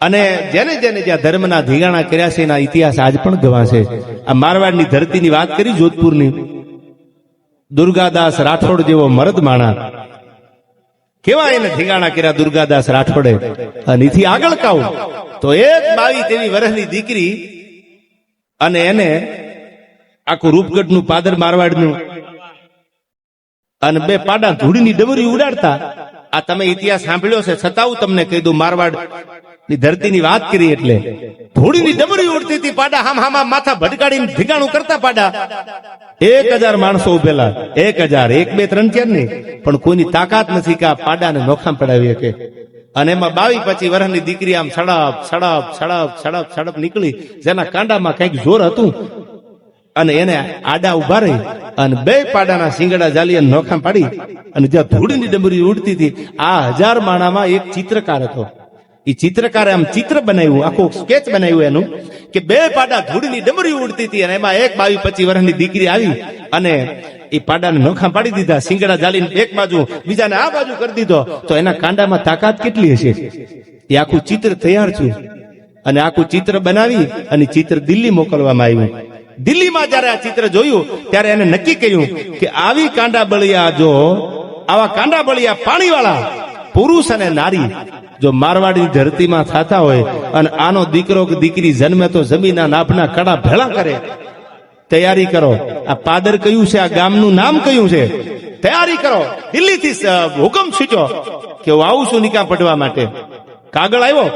અને જેને જેને જ્યાં ધર્મના ધીગાણા કર્યા છે એના ઇતિહાસ આજ પણ ગવાશે. આ મારવાડની ધરતીની વાત કરી, જોધપુરની, દુર્ગાદાસ રાઠોડ જેવો મરદ માણા, કેવા એને ધીગાણા કર્યા દુર્ગાદાસ રાઠોડે. અને એથી આગળ કહું તો એક 22-23 વર્ષની દીકરી, અને એને આખું રૂપગઢનું પાદર મારવાડનું, અને 2 પાડા ધૂળીની ડમરી ઉડાડતા. આ તમે ઇતિહાસ સાંભળ્યો છે, છતાં હું તમને કહી દઉં, મારવાડ ની ધરતીની વાત કરી એટલે ધૂળીની ડમરી ઉડતી હતી, પાડા હામ માથા ભટકાડીને ઠીકાણું કરતા. પાડા 1000 માણસો ઉભેલા, 1000, 1, 2, 3, 4 નહીં, પણ કોઈની તાકાત નથી કે આ પાડાને નોખામ પડાવી શકે. અને એમાં 22-25 વર્ષની દીકરી આમ સડપ સડપ સડપ સડપ સડપ નીકળી, જેના કાંડામાં કઈક જોર હતું, અને એને આડા ઉભા રહી અને 2 પાડાના શિંગડા જાલી નોખામ પાડી. અને જ્યાં ધૂળીની ડમરી ઉડતી હતી, આ 1000 માણામાં એક ચિત્રકાર હતો. એ ચિત્રકારે આમ ચિત્ર બનાવ્યું, આખું સ્કેચ બનાવ્યું એનું, કે 2 પાડા ધૂળની ડમરી ઉડતી હતી, અને એમાં એક 22-25 વર્ષની દીકરી આવી અને એ પાડાને નોખા પાડી દીધા, શિંગડા જાલીને એક બાજુ, બીજાને આ બાજુ કરી દીધો. તો એના કાંડામાં તાકાત કેટલી હશે? એ આખું ચિત્ર તૈયાર છું. અને આખું ચિત્ર બનાવી અને ચિત્ર દિલ્હી મોકલવામાં આવ્યું. દિલ્હીમાં જયારે આ ચિત્ર જોયું ત્યારે એને નક્કી કર્યું કે આવી કાંડા બળિયા, જો આવા કાંડા બળિયા પાણીવાળા પુરુષ અને નારી જો મારવાડી ધરતીમાં થતા હોય, અને આનો દીકરો કે દીકરી જન્મે તો જમીનના નાભના કડા ભેળા કરે. તૈયારી કરો. આ પાદર કયું છે? આ ગામનું નામ કયું છે? તૈયારી કરો. દિલ્હીથી હુકમ છૂટ્યો કે હું આવું છું નિકાહ પડવા માટે. કાગળ આવ્યો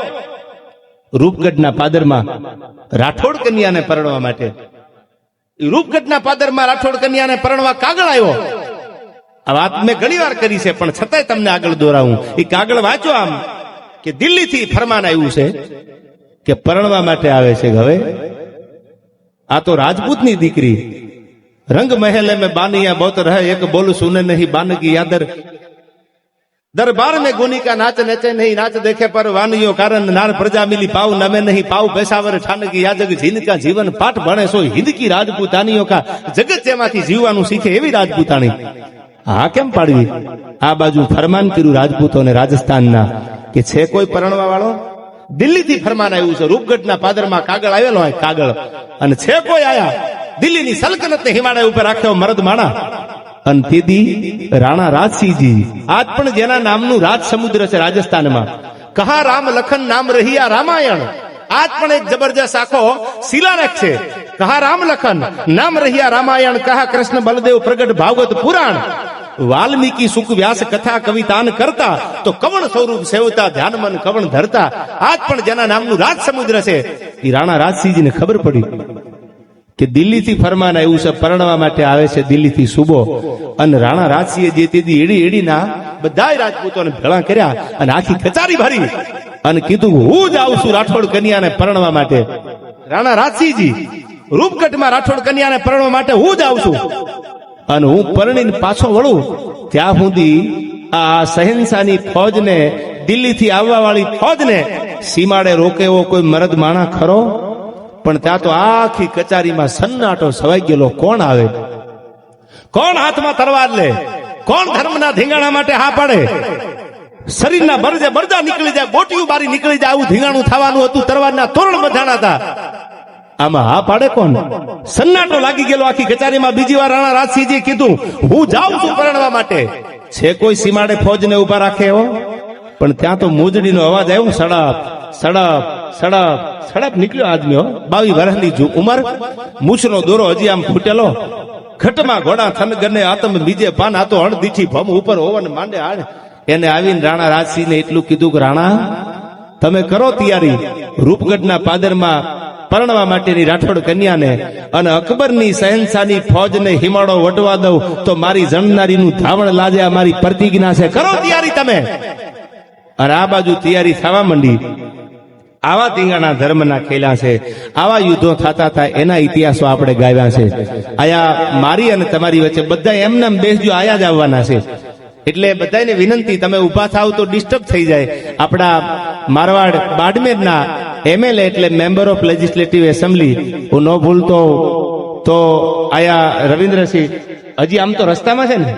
રૂપગઢના પાદરમાં રાઠોડ કન્યાને પરણવા માટે. રૂપગઢના પાદરમાં રાઠોડ કન્યાને પરણવા કાગળ આવ્યો. આ વાત મેં ઘણી વાર કરી છે, પણ છતાંય તમને આગળ દોરાવું. એ કાગળ વાંચો આમ, કે દિલ્હીથી ફરમાન આવ્યું છે કે પરણવા માટે આવે છે. હવે આ તો રાજપૂતની દીકરી, રંગ મહેલે મેં બાનિયા बहुत रहे, एक बोल सुने नहीं बानगी यादर, दरबार में गुनी का नाच नचे नहीं, नाच देखे पर वानियों कारण नार प्रजा मिली पाव नमे नहीं, पाव पेशावर ठान की याजग जिनका जीवन पाठ भणे सो हिंद की राजपूतानियों का जगत જેમાંથી જીવવાનું શીખે એવી રાજપૂતાણી. હા કેમ પાડવી? આ બાજુ ફરમાન કર્યું રાજપૂતોને રાજસ્થાનના કે છે કોઈ પરણવા વાળો? દિલ્હીથી ફરમાન આવ્યું છે. રૂપગઢના પાદરમાં કાગળ આવેલો હોય, કાગળ, અને છે કોઈ આયા? દિલ્હીની સલ્તનતને હિમાલય ઉપર રાખ્યો મરદ માણા. અને તેદી રાણા રાજસિંહજી, આજ પણ જેના નામનું રાજ સમુદ્ર છે રાજસ્થાનમાં. કહા રામ લખન નામ રહ્યા રામાયણ, આજ પણ એક જબરજસ્ત આખો શિલાલેખ છે. કહા રામ લખન નામ રહ્યા રામાયણ, કહા કૃષ્ણ બલદેવ પ્રગટ ભાગવત પુરાણ, વાલ્મીકી સુખ વ્યાસ કથા કવિતાન કરતા, તો કવણ સ્વરૂપ સેવતા ધ્યાન મન કવણ ધરતા. આજ પણ જેના નામનું રાજ સમુદ્ર છે એ રાણા રાજસિંહજીને ખબર પડી કે દિલ્હીથી ફરમાન આવ્યું છે, પરણવા માટે આવે છે દિલ્હીથી સુબો. અને રાણા રાજસિંહે જે તેદી એડીના બધાય રાજપૂતોને ભેળા કર્યા અને આખી કચારી ભરી અને કીધું હું જ આવું છું રાઠોડ કન્યાને પરણવા માટે. રાણા રાજસિંહજી રૂપગઢમાં રાઠોડ કન્યાને પરણવા માટે હું જ આવું છું, અને હું પરણીને પાછો વળું ત્યાં સુધી આ શહેનશાહની ફોજને, દિલ્હીથી આવવા વાળી ફોજને સીમાડે રોકે એવો કોઈ મરદ માણા ખરો? પણ ત્યાં તો આખી કચારીમાં સન્નાટો છવાઈ ગયેલો. કોણ આવે? કોણ હાથમાં તલવાર લે? કોણ ધર્મના ધીંગાણા માટે હા પાડે? શરીરના બરજે બરજા નીકળી જાય, બોટિયું બારી નીકળી જાય, આવું ધીંગાણું થવાનું હતું. તલવારના તોરણ બંધાણા હતા. આમાં હા પાડે કોણ? સન્નાટો લાગી ગયેલો આખી કચારીમાં. બીજી વાર રાણા રાજસિંહજી કીધું હું જાઉં છું પરણવા માટે. છે કોઈ સીમાડે ફોજને ઉભા રાખે એવો? પણ ત્યાં તો મોજડીનો અવાજ આવ્યો. સડપ સડપ સડપ સડપ નીકળ્યો આદમી. 22 વર્ષની ઉંમર, મૂછનો દોરો હજી આમ ફૂટેલો, ખટમાં ઘોડા થન ગને આતમ બીજે પાન, આ તો અણદીઠી ભમ ઉપર હોવન માંડે હાડ. એને આવીને રાણા રાજસિંહને એટલું કીધું કે રાણા તમે કરો તૈયારી રૂપગઢના પાદરમાં પરણવા માટેની રાઠોડ કન્યાને, અને અકબરની શહેનશાહની ફોજને હિમાળો વટવા દઉં તો મારી જણનારીનું ધાવણ લાજે, આ મારી પ્રતિજ્ઞા છે. કરો તૈયારી તમે. અને આ બાજુ તૈયારી થવા માંડી. આવા ધીંગાણા ધર્મના ખેલા છે, આવા યુદ્ધો થતા હતા એના ઇતિહાસો આપણે ગાવ્યા છે. આયા મારી અને તમારી વચ્ચે બધા એમને બેસજો, આયા જ આવવાના છે. એટલે બધાને વિનંતી, તમે ઉભા થાવ તો ડિસ્ટર્બ થઈ જાય. આપણા મારવાડ બાડમેરના MLA એટલે મેમ્બર ઓફ લેજિસ્લેટિવ એસેમ્બલી, હું ન ભૂલતો તો આયા રવિન્દ્રસિંહ હજી આમ તો રસ્તામાં છે ને.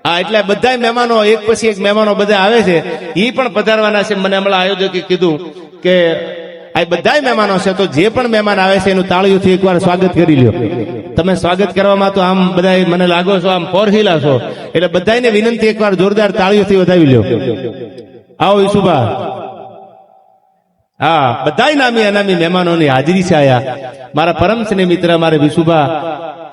હા, એટલે બધા મહેમાનો એક પછી એક મહેમાનો બધા આવે છે, એ પણ પધારવાના છે. મને હમણાં આયોજકે કીધું કે આ બધા મહેમાનો છે, તો જે પણ મહેમાન આવે છે એનું તાળીઓથી એકવાર સ્વાગત કરી લ્યો. તમે સ્વાગત કરવામાં તો આમ બધા મને લાગો છો આમ પોરહીલા છો, એટલે બધાને વિનંતી એકવાર જોરદાર તાળીઓથી વધાવી લ્યો. આવો વિશુભા. હા, બધા નામી અનામી મહેમાનોની હાજરી છે. આયા મારા પરમ સ્નેહ મિત્ર મારે વિશુભા,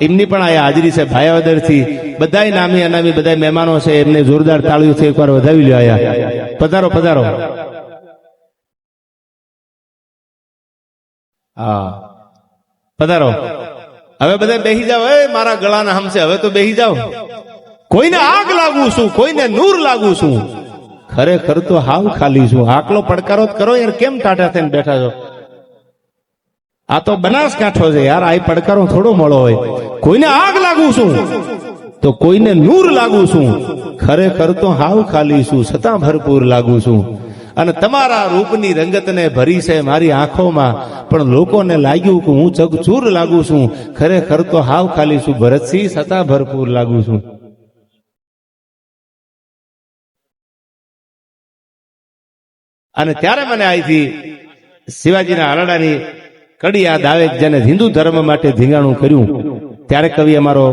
એમની પણ આયા હાજરી છે. ભાયાવદર થી બધા નામી અનામી બધા મહેમાનો છે, એમને જોરદાર તાળીઓથી એકવાર વધાવી લ્યો. આયા પધારો પધારો. હા, પધારો. હવે બધા બેહી જાઓ. મારા ગળાના હમશે, હવે તો બેહી જાઓ. કોઈને આગ લાગુ છું, કોઈને નૂર લાગુ છું, ખરેખર તો હાવ ખાલી છું. આકલો પડકારો કરો યાર, કેમ ટાટા થઈને બેઠા છો? આ તો બનાસકાંઠો છે યાર, આ પડકારો થોડો મળો હોય. કોઈને આગ લાગુ છું તો કોઈને નૂર લાગુ છું, ખરેખર તો હાવ ખાલી છું, છતાં ભરપૂર લાગુ છું. અને તમારા રૂપની રંગતને ભરી છે મારી આંખોમાં, પણ લોકોને લાગ્યું કે હું ચકચૂર લાગુ છું, ખરેખર તો હાવ ખાલી છું ભરતસિંહ, છતાં ભરપૂર લાગુ છું. અને ત્યારે મને અહીંથી શિવાજીના આરડાની કડી યાદ આવે, જેને હિન્દુ ધર્મ માટે ધીંગાણું કર્યું. ત્યારે કવિ અમારો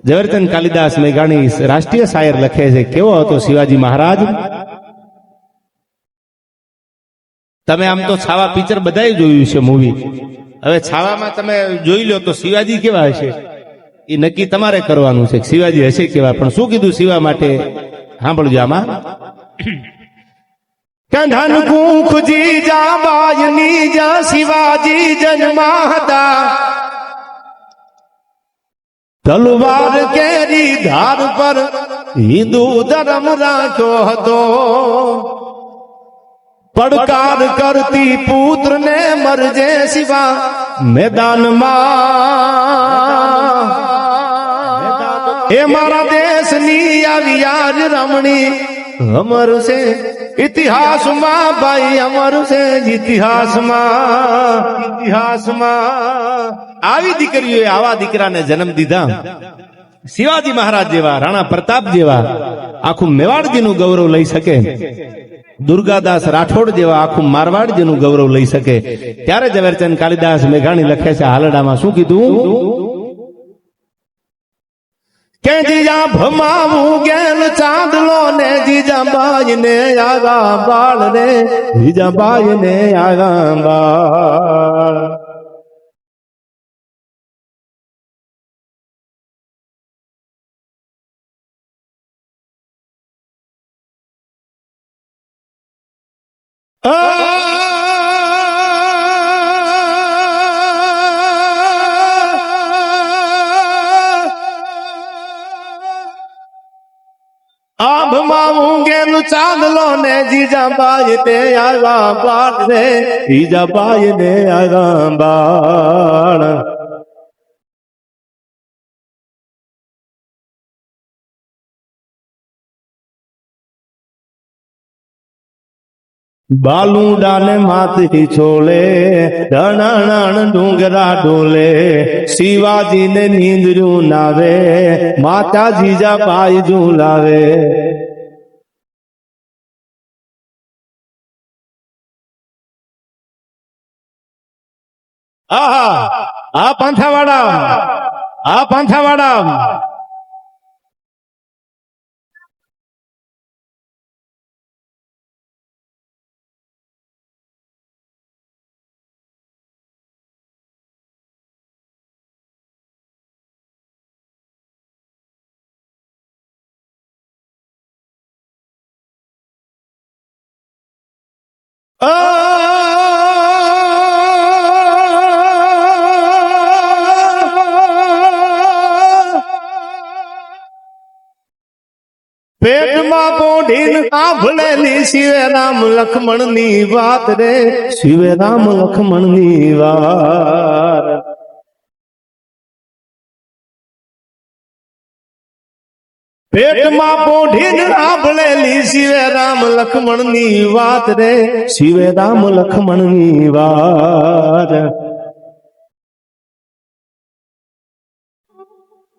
ઝવેરચંદ કાલિદાસ મેઘાણી રાષ્ટ્રીય શાયર લખે છે, કેવો હતો શિવાજી મહારાજ. તમે આમ તો છાવા પિક્ચર બધાએ જોયું છે, મૂવી. હવે છાવામાં તમે જોઈ લો તો શિવાજી કેવા હશે એ નક્કી તમારે કરવાનું છે. શિવાજી હશે કેવા, પણ શું કીધું શિવા માટે સાંભળજો. આમાં કંઢન કુખજી જા બાજની જા શિવાજી જન્મા હતા, તલવાર કેરી ધાર પર હિન્દુ ધર્મ રાખ્યો હતો, પડકાર કરતી પુત્ર ને મરજે શિવા મેદાનમાં, એ મારા દેશની આવી યાર રમણી અમર છે ઇતિહાસમાં, ભાઈ અમર છે ઇતિહાસમાં. આવી દીકરીઓએ આવા દીકરાને જન્મ દીધા. શિવાજી મહારાજ જેવા, રાણા પ્રતાપ જેવા આખું મેવાડજીનું ગૌરવ લઈ શકે, દુર્ગાદાસ રાઠોડ જેવા આખું મારવાડજીનું ગૌરવ લઈ શકે. ત્યારે ઝવેરચંદ કાલિદાસ મેઘાણી લખે છે હાલડામાં, શું કીધું કે જીજા ભમાવું ગેલ ચાંદલો ને જીજા બાઈ ને આગા બાળ રે, જીજા બાઈ ને આગા બાળ. આભમાં ઊંઘેલું ચાંદલો ને જીજાબાઈ ને આવ્યા બાળ રે, જીજાબાઈ ને આવ્યા બાળ. બાલુડા ને માથથી છોલે, રણણ ડુંગરા ડોલે, શિવાજી ને નીંદરું નાવે, માતા જીજાબાઈ ઝુલાવે. આહા, આ પાંથાવાડા, આ પાંથાવાડા. પેટમાં પોઢીને સાંભળેલી શિવે રામ લખમણની વાત રે, શિવે રામ લખમણની વાત. પેટમાં પોઢીને સાંભળેલી શિવે રામ લખમણની વાત રે, શિવે રામ લખમણની વાત.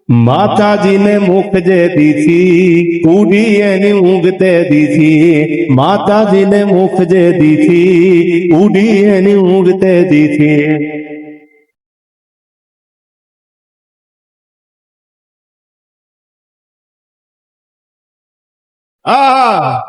માતાજીને મુખ જે દીધી ઉડી એની ઊંઘ તે દીધી, માતાજીને મુખ જે દીધી ઉડી એની ઊંઘ તે દીધી. આ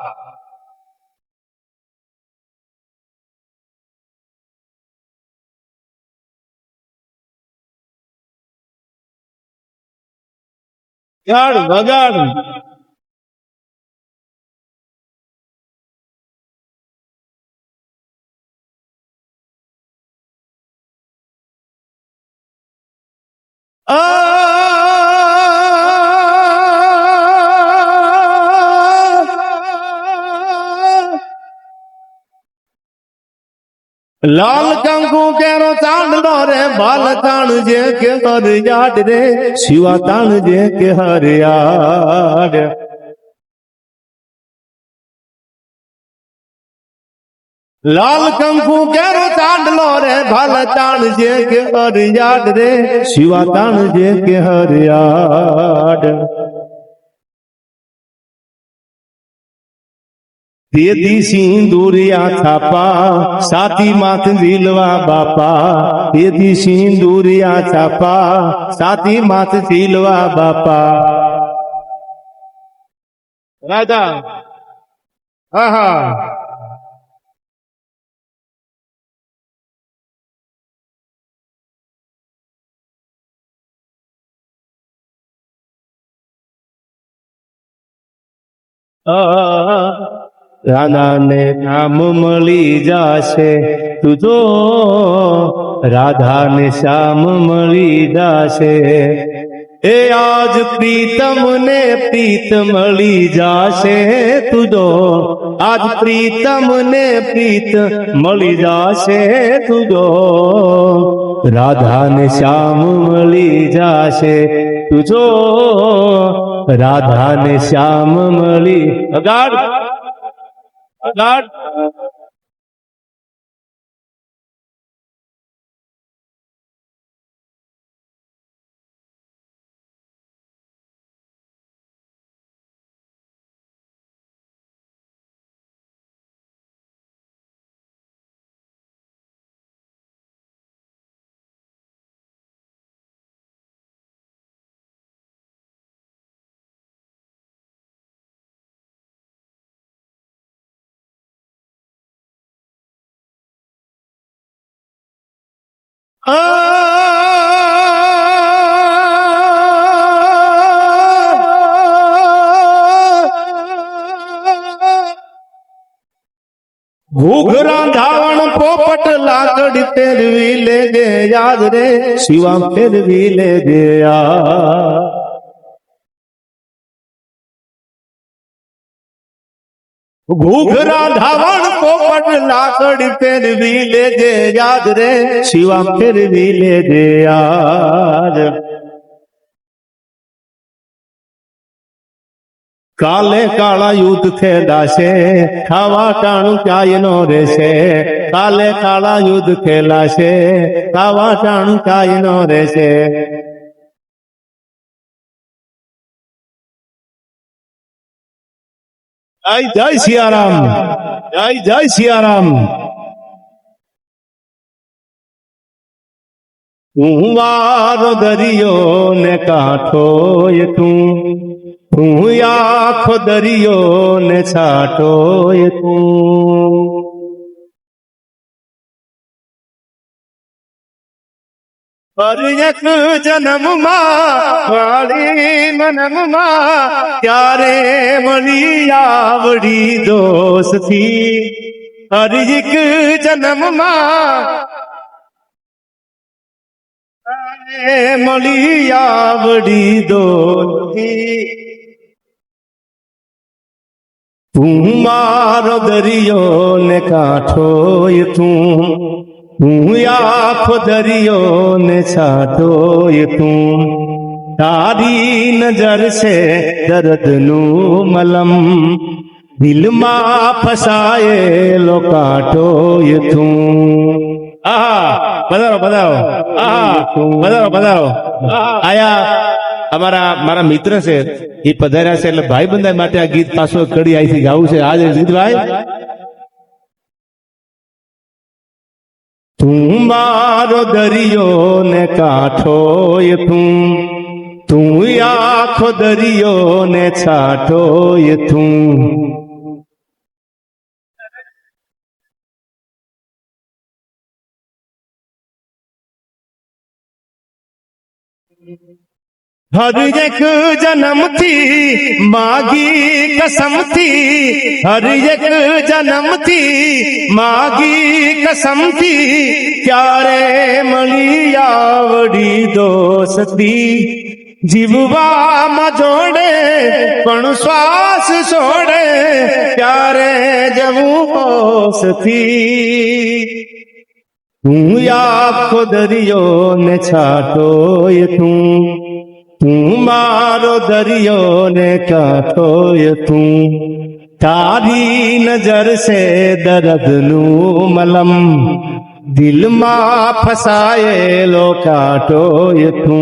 ગાડ વગાડ લાલ કંકુ કેરો ચાંદલો રે, બાલ તાણ જે કે હરિયાડ રે, શિવા તાણ જે કે હરિયાડ. લાલ કંકુ કેરો ચાંદલો રે, બાલ તાણ જે કે હરિયાડ રે, શિવા તાણ જે કે હરિયાડ. દેદી સિંદુરિયા છાપા સાથી માથ ઝીલવા બાપા, દેદી સિંદુરિયા છાપા સાથી માથ ઝીલવા બાપા. રાજા આહા રાધાને નામ મળી જાશે તુજો, રાધાને શ્યામ મળી જાશે. એ આજ પ્રીતમ ને પ્રીત મળી જાશે તુજો, આજ પ્રીતમ ને પ્રીત મળી જાશે તુજો, રાધાને શ્યામ મળી જાશે તુજો, રાધાને શ્યામ મળી. અગાડ અગાડ ઘૂઘરા ધાવણ પોપટ લાકડી ફેરવી લેજે યાદ રે, શિવા ફેરવી લેજે યાદ. ઘૂઘરા ધાવણ પોપટ લાકડી ફેરવી લેજે યાદ રે, શિવા ફેરવી લેજે યાદ. કાલે કાળા યુદ્ધ ખેલાશે, ખાવા ટાણું ક્યાંય નો રહેશે. કાલે કાળા યુદ્ધ ખેલાશે, ખાવા ટાણું ક્યાંય નો રહેશે. જય જય સિયારામ, જય જય સિયારામ. હું વારો દરિયો ને કાંઠો તું, હું આખો દરિયો ને છાટો તું. પર એક જન્મમાં વાળી મનમમાં, ત્યારે મળી આવડી દોસ્તી. હર એક જન્મમાં મળી આવડી દોસ્તી. તું મારો દરિયો ને કાંઠો એ તું આખો દરિયો ને છાંટો એ તું તારી નજર છે દર્દનું મલમ દિલમાં ફસાયેલો કાંટો એ તું પધારો પધારો પધારો પધારો આયા મારા મિત્ર છે એ પધાર્યા છે એટલે ભાઈ બંધાઈ માટે આ ગીત પાછો કડી અહીંથી ગાવું છે આજે જીતભાઈ તું મારો દરિયો ને કાંઠો એ તું આખો દરિયો ને છાંટો એ તું हर एक जन्म थी मागी कसम थी हर एक जन्म थी मागी कसम थी क्यारे मળી आवड़ी दोस्ती जीववा में जोड़े पण श्वास छोड़े क्यारे जवू होश थी तू आखो दरियो ने छाटो ये तू मारो दरियो ने कांठो ये तू तारी नजर से दर्द नू मलम दिल मा फसायेलो कांठो ये तू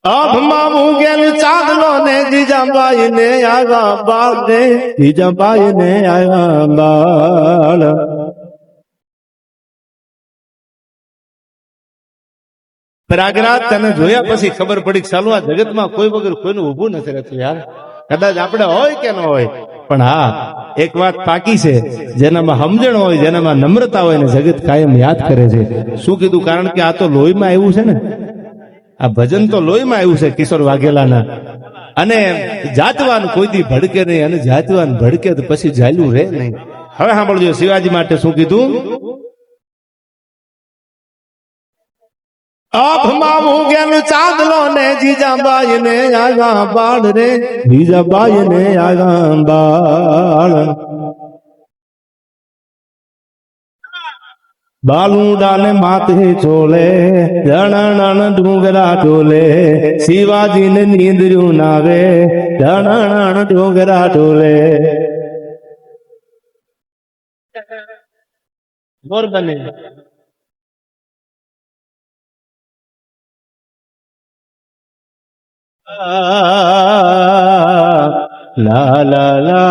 આભમાં ઉગેલ ચાંદલો ને જીજાબાઈ ને આવ્યા બાળ ને જીજાબાઈ ને આવ્યા બાળ પ્રયાગરાજ તને જોયા પછી ખબર પડી ચાલુ આ જગતમાં કોઈ વગર કોઈનું ઊભું નથી રહેતું યાર કદાચ આપણે હોય કે ન હોય પણ હા એક વાત પાકી છે જેનામાં સમજણ હોય જેનામાં નમ્રતા હોય ને જગત કાયમ યાદ કરે છે શું કીધું કારણ કે આ તો લોહીમાં આવ્યું છે ને આ ભજન તો લોહીમાં આવ્યું છે કિશોર વાઘેલાના અને જાતવાન કોઈ દી ભડકે નહીં અને જાતવાન ભડકે તો પછી જાયલું રહે નહીં હવે સાંભળજો શિવાજી માટે શું કીધું આભમાં ઉગેલ ચાંદલો ને જીજાબાઈ ને આવ્યા બાળ રે જીજાબાઈ ને આવ્યા બાળ બાલુડા ને માથે ચોલે જણણ ડુંગરા ટોલે શિવાજી ને નીંદર્યું નાવે જણણ ડુંગરા ટોલે બોર બને ला ला ला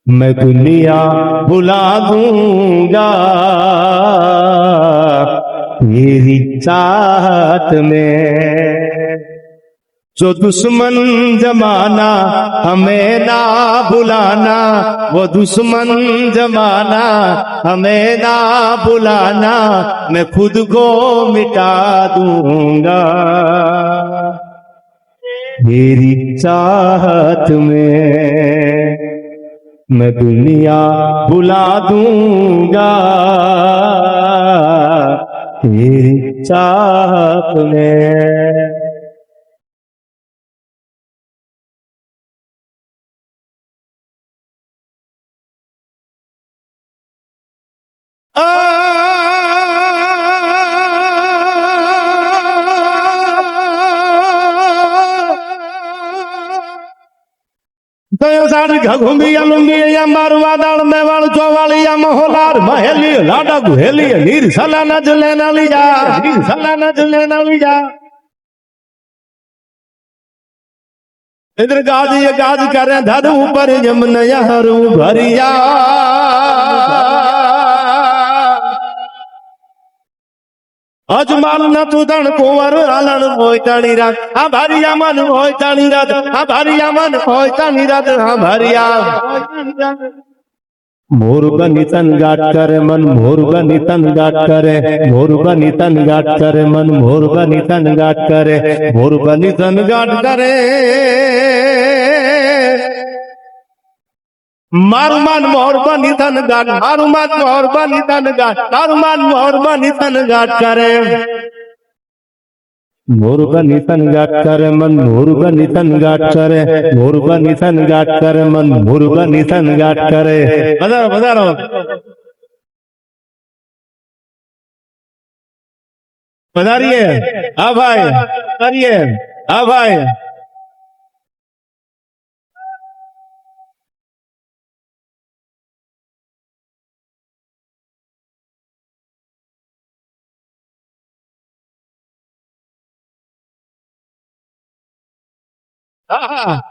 मैं दुनिया भुला दूंगा तेरी चाहत में जो दुश्मन जमाना हमें ना भुलाना वो दुश्मन जमाना हमें ना भुलाना मैं खुद को मिटा दूंगा तेरी चाहत में मैं दुनिया भुला दूंगा तेरी चाहत में साड़ी घुंगिया लुंगिया मारवा दाल मेवाड़ चौवालिया मोहलार महेली लाडा गुहेली नीर सला नजले नलिया नीर सला नजले नलिया इधर गाज करे धर ऊपर जमन हरू भरिया अजमाल न तू धन कुंवर आलन होय ताणी रात आ भारिया मन होय ताणी रात आ भारिया मन होय ताणी रात आ भारिया मोर बनी तन गाट करे मन मोर बनी तन गाट करे मोर बनी तन गाट करे मन मोर बनी तन गाट करे मोर बनी तन गाट करे मारू मान मोर बनी तन गाट मारू मान मोर बनी तन गाट मारू मान मोर बनी तन गाट करे मोर बनी तन गाट करे मन मोर बनी तन गाट करे मोर बनी तन गाट करे मन मोर बनी तन गाट करे बजारो बजारो पधारिए हाँ भाई पधारिए हाँ भाई हाँ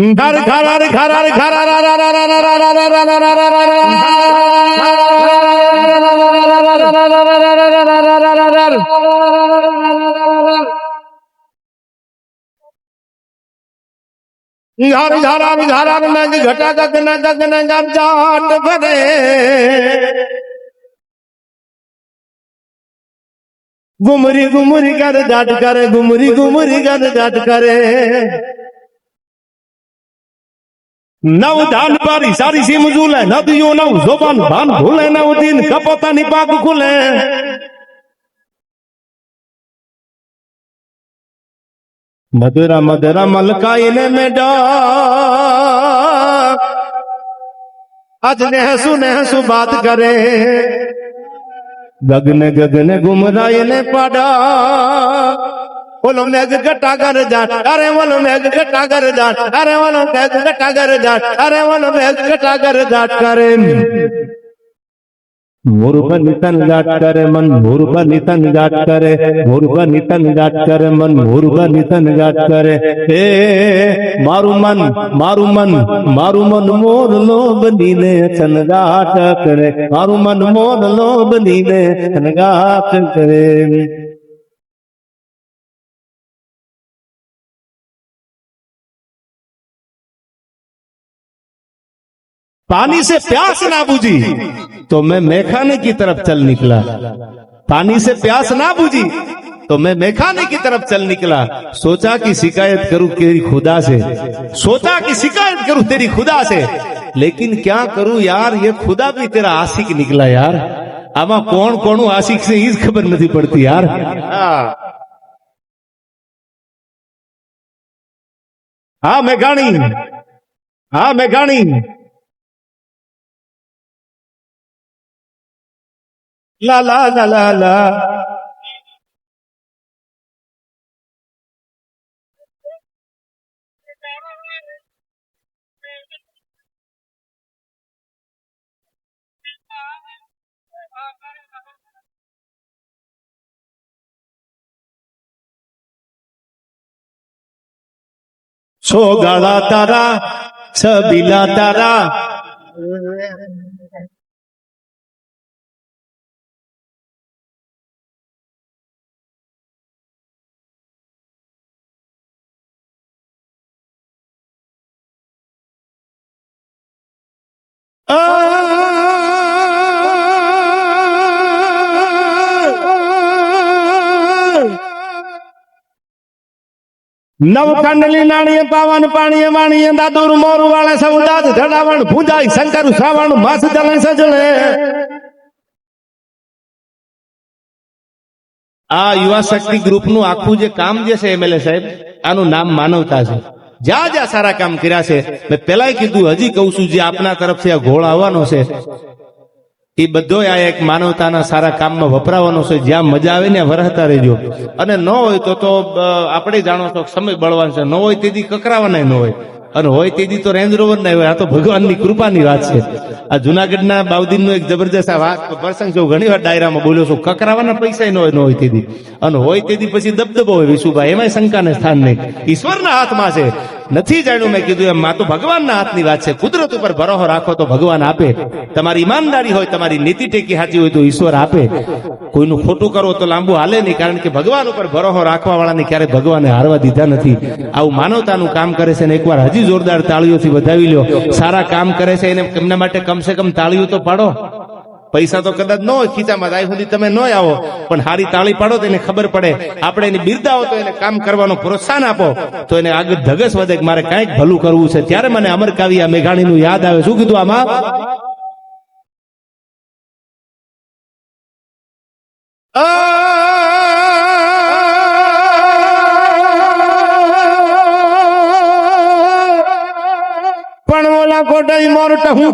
घर घर घर घर में घटा गगन गगन जाट भरे गुमरी गुमरी कर जाट करे गुमरी गुमरी कर जाट करे नव धान पारी सारी सी मजूले नदियों नव जोबान भान भूले नव दिन कपता निपाक खुले मधुरा मधुरा मलकाइने में डा आज नेहसु बात करे गगने गगने गुमराए ने पाड़ा बोलो मेघ घटा कर जाट अरे बोलो मेघ घटा कर जाट अरे बोलो मेघ घटा कर जाट अरे बोलो मेघ घटा कर जाट करे मोर बनी तन गाट करे मन मोर बनी तन गाट करे मोर बनी तन गाट करे मन मोर बनी तन गाट करे हे मारू मन मोर लोभ नीले तन गाट करे मारू मन मोर लोभ नीले तन गाट करे पानी से प्यास ना बुझी तो मैं मैखाने की तरफ चल निकला पानी से प्यास ना बुझी तो मैं मैखाने की तरफ चल निकला सोचा कि शिकायत करूं तेरी खुदा से सोचा कि शिकायत करूं तेरी खुदा से लेकिन क्या करूं यार ये खुदा भी तेरा आशिक निकला यार आमा कौन कौन आशिक से ही खबर नहीं पड़ती यार हाँ मैं गाणी ला ला ला ला ला सोगाड़ा तारा छबीला तारा नव कंडली नाणीय पावन पाणीय वाणीय दादूर मोरू वाले समुदाय धड़ावण भुजाई शंकर श्रावण मास जले सजले આ યુવા શક્તિ ગ્રુપનું આખું જે કામ જે છે એમએલએ સાહેબ, આનું નામ માનવતા છે. જ્યાં જ્યાં સારા કામ કર્યા છે, મેં પેલા કીધું, હજી કહું છું, જે આપના તરફથી આ ઘોળ આવવાનો છે એ બધો આ એક માનવતાના સારા કામમાં વપરાવાનો છે. જ્યાં મજા આવે ને વરહતા રહેજો, અને ન હોય તો આપણે જાણો છો સમય બળવાન છે. ન હોય તેથી કકરાવાના ન હોય, અને હોય તેથી તો રેન્જ રોવર ના હોય. આ તો ભગવાનની કૃપાની વાત છે. આ જુનાગઢના બાઉદીનનો એક જબરજસ્ત આ વાત પ્રસંગ છે, ઘણી વાર ડાયરામાં બોલ્યો છું. કકરાવાના પૈસા ન હોય તેથી, અને હોય તેથી પછી દબદબો હોય વિશુભાઈ, એમાંય શંકાને સ્થાન નહીં. ઈશ્વરના હાથમાં છે. નથી જાણ્યું, મેં કીધું એમ, તો ભગવાનના હાથની વાત છે. કુદરત ઉપર ભરોસો રાખો તો ભગવાન આપે. તમારી ઈમાનદારી હોય, તમારી નીતિ ટેકી સાચી હોય તો ઈશ્વર આપે. કોઈનું ખોટું કરો તો લાંબુ હાલે નહીં, કારણ કે ભગવાન ઉપર ભરોસો રાખવા વાળાને ક્યારે ભગવાને હારવા દીધા નથી. આવું માનવતાનું કામ કરે છે, ને એકવાર હજી જોરદાર તાળીઓથી વધાવી લ્યો. સારા કામ કરે છે એને એમના માટે કમસે કમ તાળીઓ તો પાડો. પૈસા તો કદાચ ન હોય ખીચામાં, આ સુધી તમે ન આવો, પણ હારી તાળી પાડો તો એને ખબર પડે. આપણે એને બિરદાવો તો એને કામ કરવાનો પ્રોત્સાહન આપો તો એને આગળ ધગસ વધે કે મારે કાંઈક ભલું કરવું છે. ત્યારે મને અમરકાવ્યા મેઘાણીનું યાદ આવે. શું કીધું આમાં? પણ ઓલા કોટાઈ મોરટ હું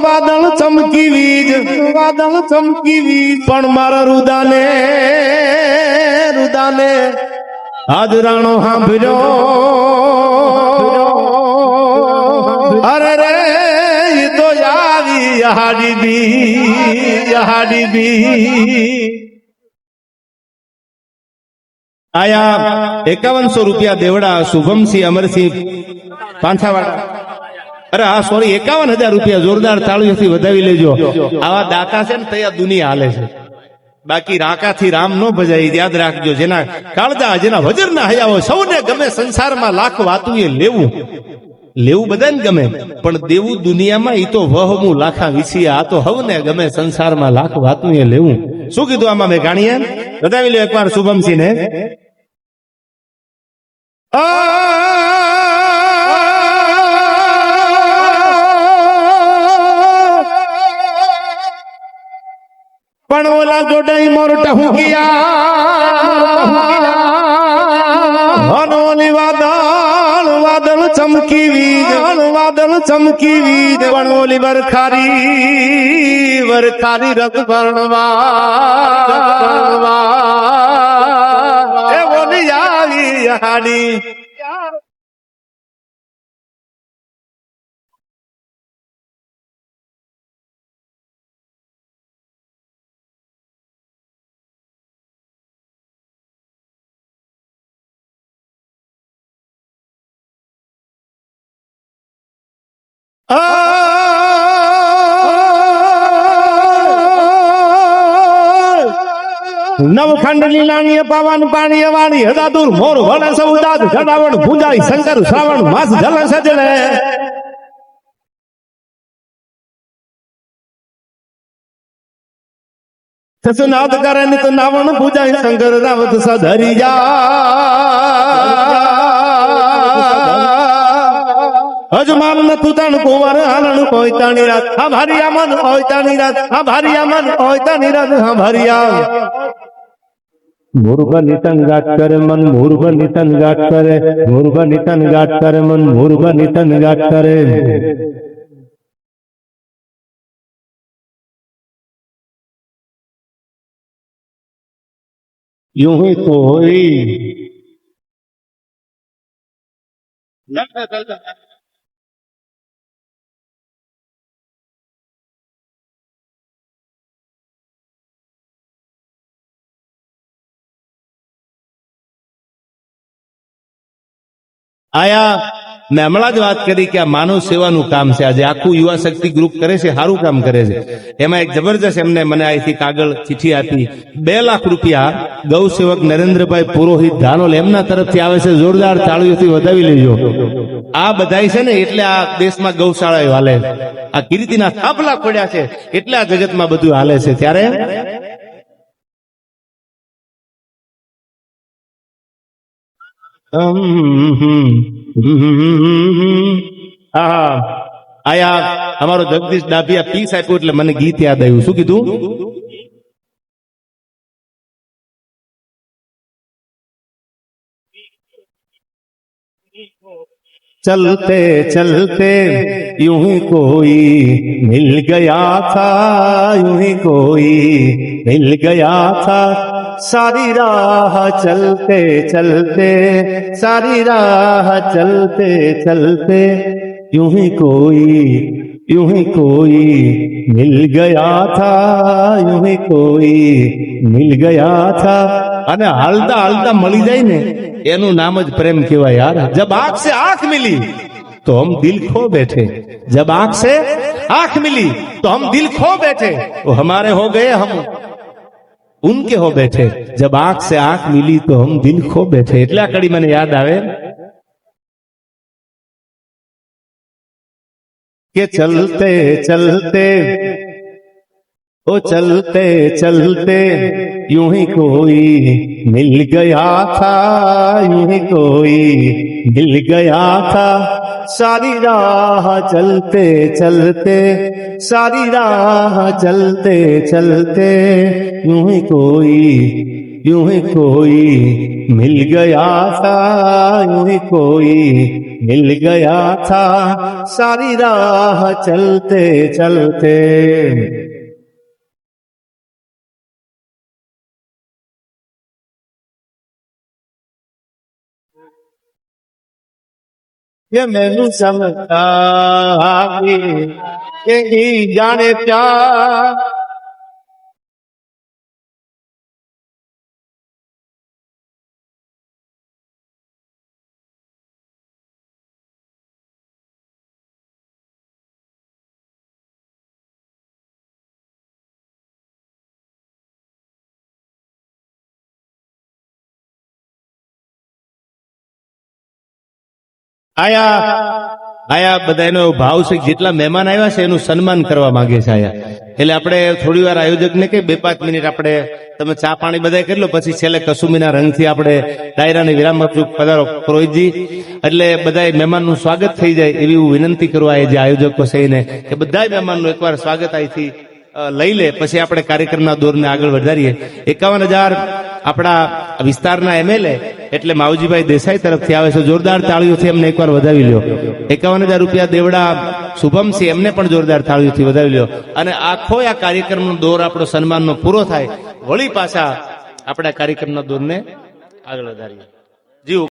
વાદળ ચમકી વીજ, પણ મારા રુદાને આજ રાણો સાંભળ્યો. અરે રે ઈ તો આવી હાડી બી આયા 5100 રૂપિયા દેવડા શુભમસિંહ અમરસિંહ પાંથાવાડા. અરે હા, સોરી, 51,000 રૂપિયા. જોરદાર તાળીઓથી વધાવી લેજો. આવા દાતા છે ને તૈયાર દુનિયા હાલે છે. બાકી રાકાથી રામ નો ભજાય, યાદ રાખજો. જેના કાળજા, જેના વજરના હૈયા હોય, સૌને ગમે સંસારમાં લાખ વાતું એ લેવું બધાને ગમે, પણ દેવું દુનિયામાં ઈ તો વહમું લાખા વિસિયા. આ તો હવને ગમે સંસારમાં લાખ વાતું એ લેવું. શું કીધું આમાં મેં ગાણીએ? વધાવી લો એકવાર શુભમસિંહ ને. પણ ઓલા જોડાઈ મોરટ હું ઓલી વાદળ ચમકી વીજ, પણ ઓલી વરખારી રત ભણવા એ ઓલી આવી હાડી. નવખંડ લીલાણીએ પાવન પાણીએ વાણી હદાદુર મોર વડે સૌદાદ જડાવણ ભુજાઈ શંકર શ્રાવણ માસ જલ સજળે. સસનાદ કરે નિત નાવણ ભુજાઈ શંકર રાવત સધરી અજમાન નતું તણ કુંવર હાલણ પોઈતાની રાત, હા ભારિયા મન પોઈતાની રાત, હા ભારિયા મન પોઈતાની રાત, હા ભારિયા. મૂર્ખ નિતન ગાટ કરે મન, મૂર્ખ નિતન ગાટ કરે, મૂર્ખ નિતન ગાટ કરે મન, મૂર્ખ નિતન ગાટ કરે. यूं ही कोई આયા. મેં હમણાં જ વાત કરી કે આ માનવ સેવાનું કામ છે. આજે આખું યુવા શક્તિ ગ્રુપ કરે છે, સારું કામ કરે છે. એમાં એક જબરજસ્ત એમને મને અહીંથી કાગળ ચિઠ્ઠી આપી. 2 લાખ રૂપિયા ગૌ સેવક નરેન્દ્રભાઈ પુરોહિત ધાનોલ એમના તરફથી આવે છે. જોરદાર તાળીઓથી વધાવી લેજો. આ બધાય છે ને એટલે આ દેશમાં ગૌશાળાઓ હાલે, આ કીર્તિના થાપલા ખોડ્યા છે એટલે આ જગતમાં બધું હાલે છે. ત્યારે આયા અમારો જગદીશ ડાભિયા પીસ આપ્યું એટલે મને ગીત યાદ આવ્યું. શું કીધું? चलते चलते यूं ही कोई मिल गया था, यूं ही कोई मिल गया था. सारी राह चलते चलते, सारी राह चलते चलते यूं ही कोई मिल गया था, यूं ही कोई मिल गया था. અને હાલતા હાલતા મળી જાય ને એનું નામ જ પ્રેમ કહેવાય યાર. जब आंख से आंख मिली तो हम दिल खो बैठे, जब आंख से आंख मिली तो हम दिल खो बैठे, वो हमारे हो गए हम उनके हो बैठे. जब आंख से आंख मिली तो हम दिल खो बैठे. એટલે આ કડી મને યાદ આવે કે ચલતે ચલતે ओ चलते चलते यूं ही कोई मिल गया था, यूं ही कोई मिल गया था. सारी राह चलते चलते, सारी राह चलते चलते यूं ही कोई मिल गया था, यूं ही कोई मिल गया था. सारी राह चलते चलते. ये मैनू समझता कि जाने क्या આયા બધાનો ભાવ છે. જેટલા મહેમાન આવ્યા છે એનું સન્માન કરવા માંગે છે આયા. એટલે આપણે થોડી વાર આયોજકને કે 2-5 મિનિટ આપણે તમે ચા પાણી બધા કરી લો, પછી છેલ્લે કસુમીના રંગથી આપણે ડાયરાને વિરામ આપશું. પધારો પુરોહિતજી. એટલે બધા મહેમાનનું સ્વાગત થઈ જાય એવી હું વિનંતી કરવા એ જે આયોજકો છે એને કે બધા મહેમાનનું એકવાર સ્વાગત અહીંથી લઈ લે, પછી આપણે કાર્યક્રમના દોરને આગળ વધારીએ. 51,000 આપણા વિસ્તારના એમએલએ એટલે માવજીભાઈ દેસાઈ તરફથી આવે છે. જોરદાર તાળીઓથી એમને એકવાર વધાવી લ્યો. 51,000 રૂપિયા દેવડા શુભમસિંહ, એમને પણ જોરદાર તાળીઓથી વધાવી લ્યો. અને આખો આ કાર્યક્રમનો દોર આપણો સન્માનનો પૂરો થાય, વળી પાછા આપણા કાર્યક્રમના દોરને આગળ વધારીએ. જી